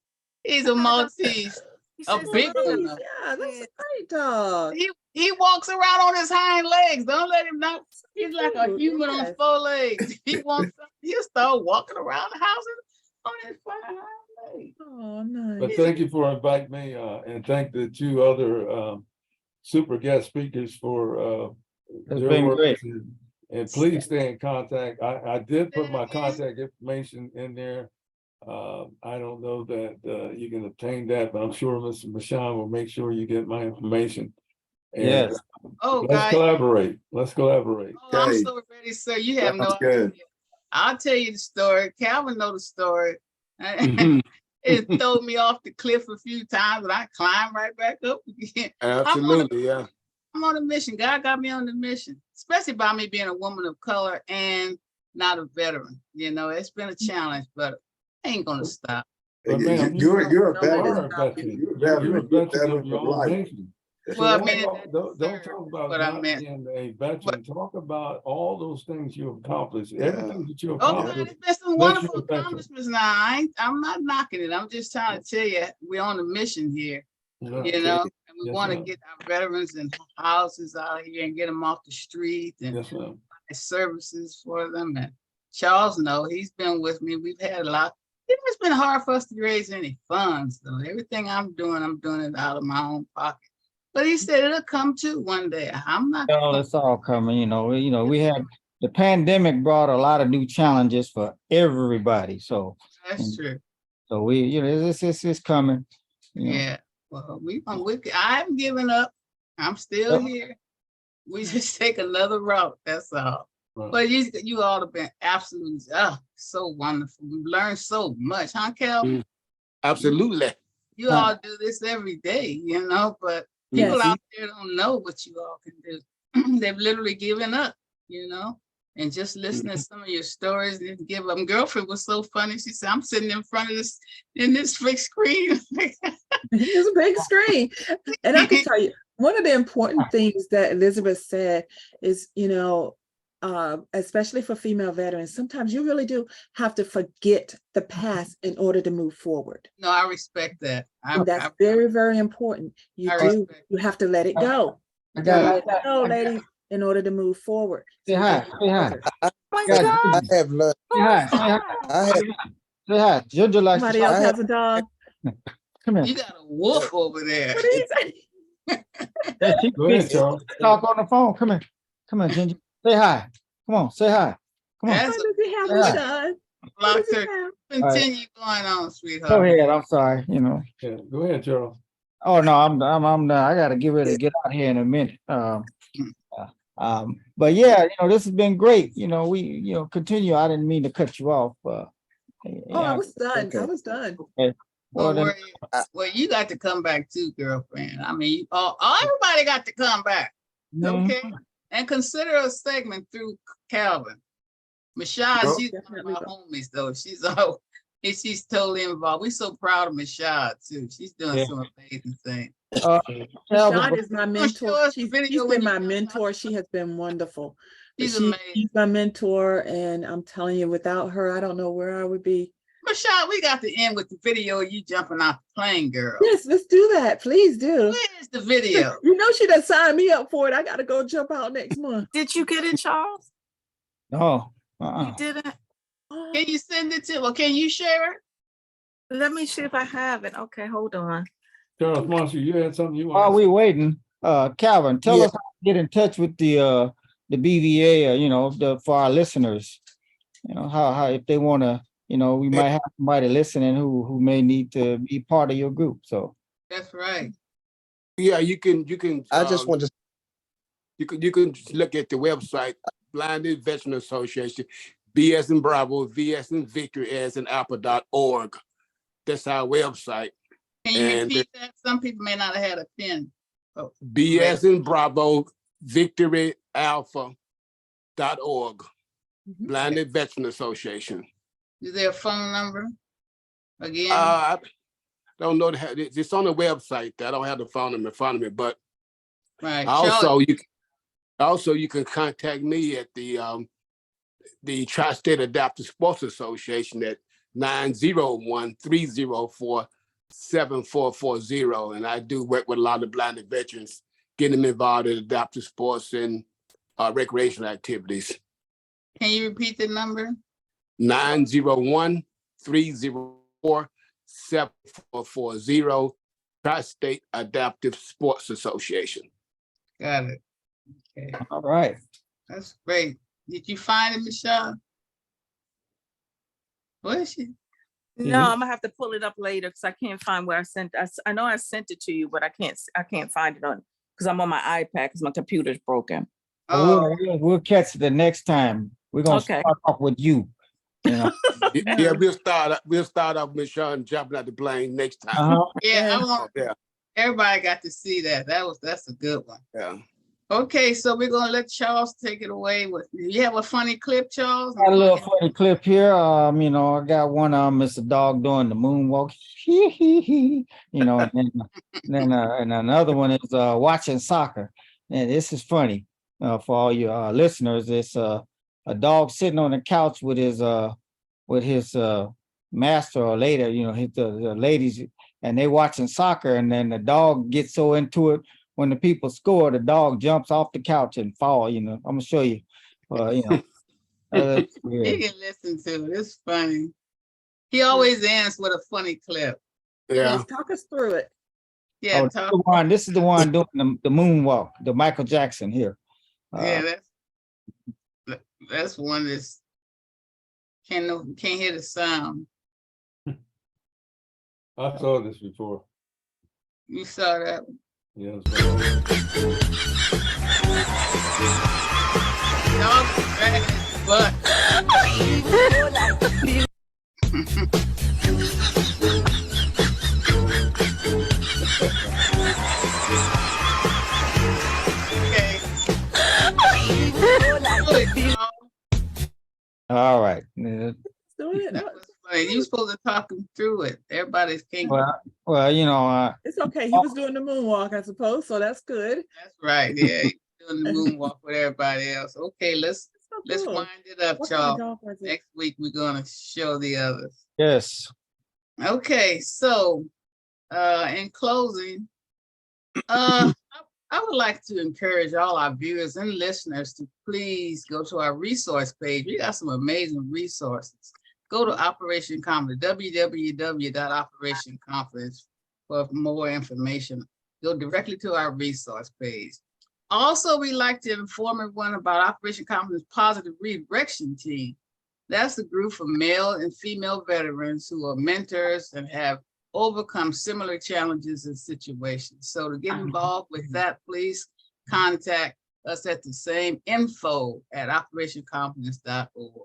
He's a Maltese. A big one. Yeah, that's a great dog. He walks around on his hind legs. Don't let him know. He's like a human on 4 legs. He wants something. He'll start walking around the house on his hind legs. Oh, nice. But thank you for inviting me, and thank the 2 other super guest speakers for It's their been work. great. And please stay in contact. I did put my contact information in there. I don't know that you can obtain that, but I'm sure Mr. Michaun will make sure you get my information. And Yes. let's collaborate. Let's collaborate. Oh, I'm so ready, sir. You have no idea. I'll tell you the story. Calvin know the story. It threw me off the cliff a few times, but I climbed right back up again. Absolutely, yeah. I'm on a mission. God got me on the mission, especially by me being a woman of color and not a veteran. You know, it's been a challenge, but I ain't gonna stop. But man, You're a You're a veteran. veteran. You're a veteran of your own nation. Well, I mean, don't talk about what not I meant. being a veteran. Talk about all those things you've accomplished. Yeah. Everything that you Oh, man, accomplished. it's been some makes wonderful you a veteran. accomplishments now. I'm not knocking it. I'm just trying to tell you, we're on a mission here, Yeah. you know, and we Yes, want to ma'am. get our veterans and houses out here and get them off the street and Yes, ma'am. services for them. And Charles, he's been with me. We've had a lot. It's been hard for us to raise any funds, though. Everything I'm doing it out of my own pocket. But he said it'll come too one day. I'm not. Well, it's all coming, we had the pandemic brought a lot of new challenges for everybody. So That's true. So we, it's coming. Yeah. Well, I haven't given up. I'm still here. We just take another route. That's all. Right. But you all have been absolutely so wonderful. We've learned so much, huh, Kel? Absolutely. You all do this every day, but people out there don't know what you all can do. They've literally given up, and just listening to some of your stories didn't give up. My girlfriend was so funny. She said, I'm sitting in front of this big screen. It's a big screen. And I can tell you, one of the important things that Elizabeth said is, especially for female veterans, sometimes you really do have to forget the past in order to move forward. No, I respect that. That's very, very important. You have to let it go. I got it. Let it go, ladies, in order to move forward. Say hi. Say hi. I have learned. Say hi. Say hi. I have. Say hi. Ginger likes Somebody else has a dog. Come here. You got a wolf over there. What is it? Yeah, she Go ahead, Charles. talk on the phone. Come here. Come here, Ginger. Say hi. Come on. Say hi. Come on. What does he have, Yeah. Michaun? What does he have? Continue going on, sweetheart. Go ahead. I'm sorry. Yeah, go ahead, Charles. Oh no, I'm done. I gotta get ready to get out here in a minute. But yeah, this has been great. We continue. I didn't mean to cut you off. I was done. Okay. I was done. Okay. Well, then, Well, you got to come back too, girlfriend. I mean, everybody got to come back. Okay. And consider a segment through Calvin. Michaun, Well, she's one of our homies though. She's totally involved. We're so proud of Michaun too. She's doing some amazing things. Michaun is my mentor. Show us the She's video been when my you come mentor. out. She has been wonderful. She's amazing. She's my mentor, and I'm telling you, without her, I don't know where I would be. Michaun, we got to end with the video of you jumping off the plane, girl. Yes, let's do that. Please do. Where's the video? You know she done signed me up for it. I gotta go jump out next month. Did you get it, Charles? no. You didn't? Can you send it to, or can you share it? Let me see if I have it. Okay, hold on. Charles Marshall, you had something you While want we waiting, Calvin, tell us how to get in touch with the BVA, for our listeners. How if they want to, we might have somebody listening who may need to be part of your group. So That's right. Yeah, you can. I just want to. You can look at the website, Blinded Veteran Association, B as in Bravo, V as in Victory, as in Apple.org. That's our website. Can you repeat that? Some people may not have had a pen. Oh, B as in Bravo, Victory Alpha.org. Blinded Veteran Association. Is there a phone number? Again? I don't know. It's on the website. I don't have the phone number in front of me, but right. Also you can contact me at the Tri-State Adaptive Sports Association at 901-304-7440. And I do work with a lot of blinded veterans, getting them involved in adaptive sports and recreational activities. Can you repeat the number? 901-304-7440, Tri-State Adaptive Sports Association. Got it. Okay. All right. That's great. Did you find it, Michaun? Where is she? No, I'm gonna have to pull it up later because I can't find where I sent. I know I sent it to you, but I can't find it on because I'm on my iPad because my computer's broken. We'll catch it the next time. We're gonna start off with you. Yeah, we'll start off with Michaun jumping out the plane next time. Yeah, I want. Yeah. Everybody got to see that. That's a good one. Yeah. Okay, so we're gonna let Charles take it away. You have a funny clip, Charles? Got a little funny clip here. I got one Mr. Dog doing the moonwalk. And then another one is watching soccer. And this is funny for all your listeners. It's a dog sitting on the couch with his master or lady, the ladies, and they watching soccer, and then the dog gets so into it. When the people score, the dog jumps off the couch and fall. I'm gonna show you. You can listen to it. It's funny. He always ends with a funny clip. Yeah. Talk us through it. Yeah. This is the one doing the moonwalk, the Michael Jackson here. That's one that's can't hear the sound. I saw this before. You saw that one? Yes. Dog dragging his butt. All right. That was funny. You supposed to talk him through it. Everybody's king. Well, it's okay. He was doing the moonwalk, I suppose, so that's good. That's right. Yeah, he's doing the moonwalk with everybody else. Okay, let's wind it up, Charles. Next week we're gonna show the others. Yes. Okay, so in closing, I would like to encourage all our viewers and listeners to please go to our resource page. We got some amazing resources. Go to Operation Confidence, www.operationconfidence for more information. Go directly to our resource page. Also, we like to inform everyone about Operation Confidence Positive Redirection Team. That's a group of male and female veterans who are mentors and have overcome similar challenges and situations. So to get involved with that, please contact us at the same info@operationconfidence.org.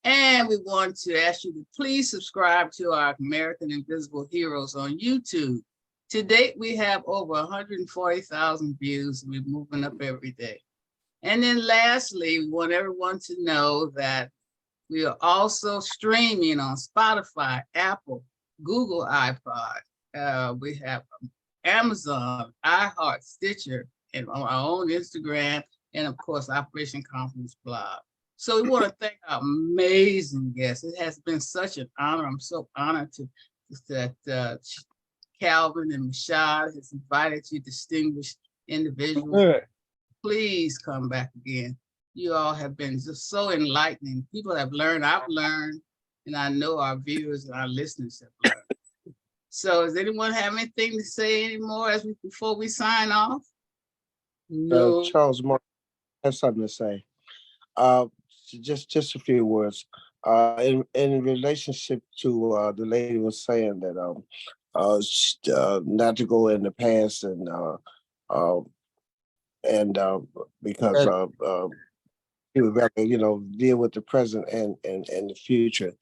And we want to ask you to please subscribe to our American Invisible Heroes on YouTube. To date, we have over 140,000 views. We're moving up every day. And then lastly, we want everyone to know that we are also streaming on Spotify, Apple, Google iPod. We have Amazon, iHeart, Stitcher, and on our own Instagram, and of course, Operation Confidence blog. So we want to thank our amazing guests. It has been such an honor. I'm so honored that Calvin and Michaun has invited you distinguished individuals. Good. Please come back again. You all have been just so enlightening. People have learned, I've learned, and I know our viewers and our listeners have learned. So does anyone have anything to say anymore before we sign off? No. Charles Mark has something to say. Just a few words. In relationship to the lady was saying that not to go in the past and because he would rather deal with the present and the future.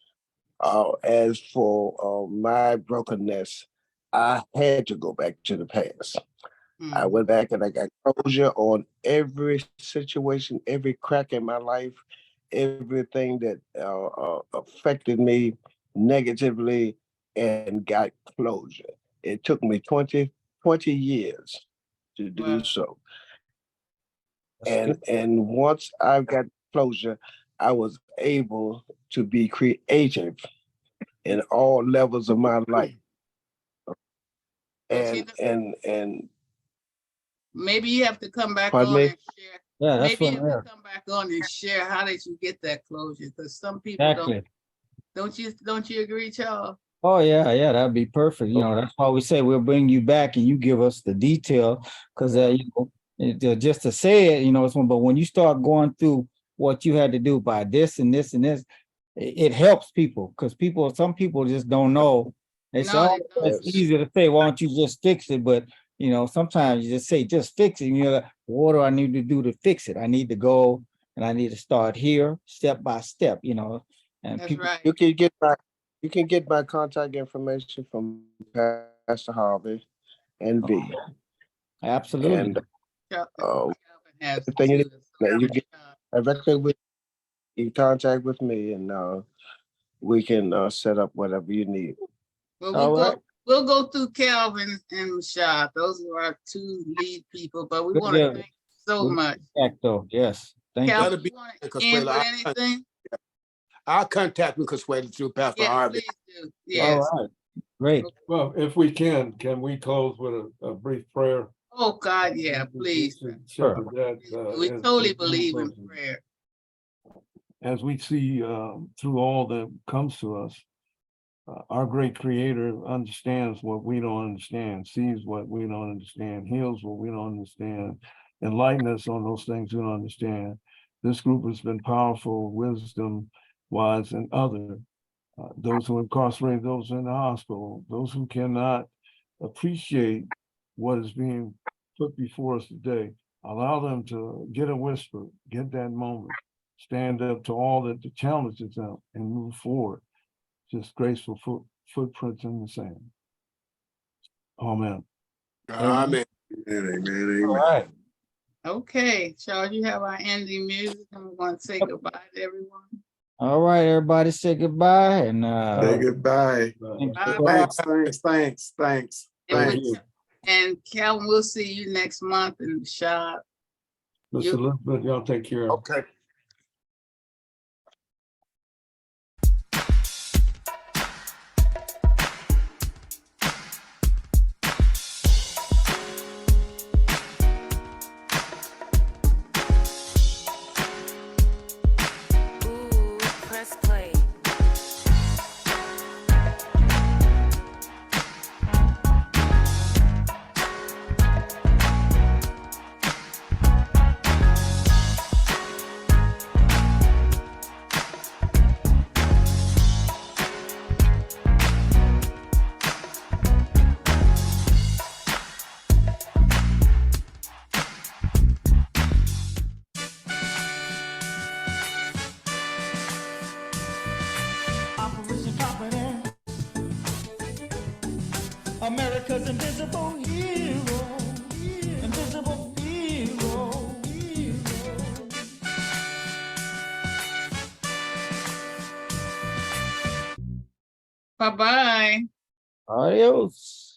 As for my brokenness, I had to go back to the past. I went back and I got closure on every situation, every crack in my life, everything that affected me negatively, and got closure. It took me 20 years to do so. And once I got closure, I was able to be creative in all levels of my life. And maybe you have to come back on and share. Yeah, that's maybe you have to come back on and share how did you get that closure? Because some people don't you agree, Charles? Oh yeah, that'd be perfect. That's why we say we'll bring you back and you give us the detail, because just to say it, it's one. But when you start going through what you had to do by this and this and this, it helps people, because some people just don't know. They say, "Oh, it's easy to say, why don't you just fix it?" But sometimes you just say, "Just fix it." And you're like, what do I need to do to fix it? I need to go and I need to start here, step by step. And that's people, right. You can get my contact information from Pastor Harvey and V. Absolutely. And the thing is that you get directly with you, contact with me, and we can set up whatever you need. Well, we'll go through Calvin and Michaun. Those are our two lead people, but we want to thank you so much. Yes. Thank Calvin, you. You want to end with anything? I'll contact me, Consuelo, through Pastor Harvey. Please do. Yes. All right. Great. Well, if we can we close with a brief prayer? Oh God, yeah, please. Sure. We totally believe in prayer. As we see through all that comes to us, our great Creator understands what we don't understand, sees what we don't understand, heals what we don't understand, enlighten us on those things we don't understand. This group has been powerful, wisdom-wise, and other. Those who are incarcerated, those in the hospital, those who cannot appreciate what is being put before us today, allow them to get a whisper, get that moment, stand up to all that the challenges out and move forward. Just graceful footprints in the sand. Amen. Amen. Amen. All right. Okay, Charles, you have our ending music, and we want to say goodbye to everyone. All right, everybody, say goodbye and Say goodbye. Thanks. And Calvin, we'll see you next month in the shop. Mr. Elizabeth, y'all take care. Okay. America's invisible hero, invisible hero, Bye-bye. Adios.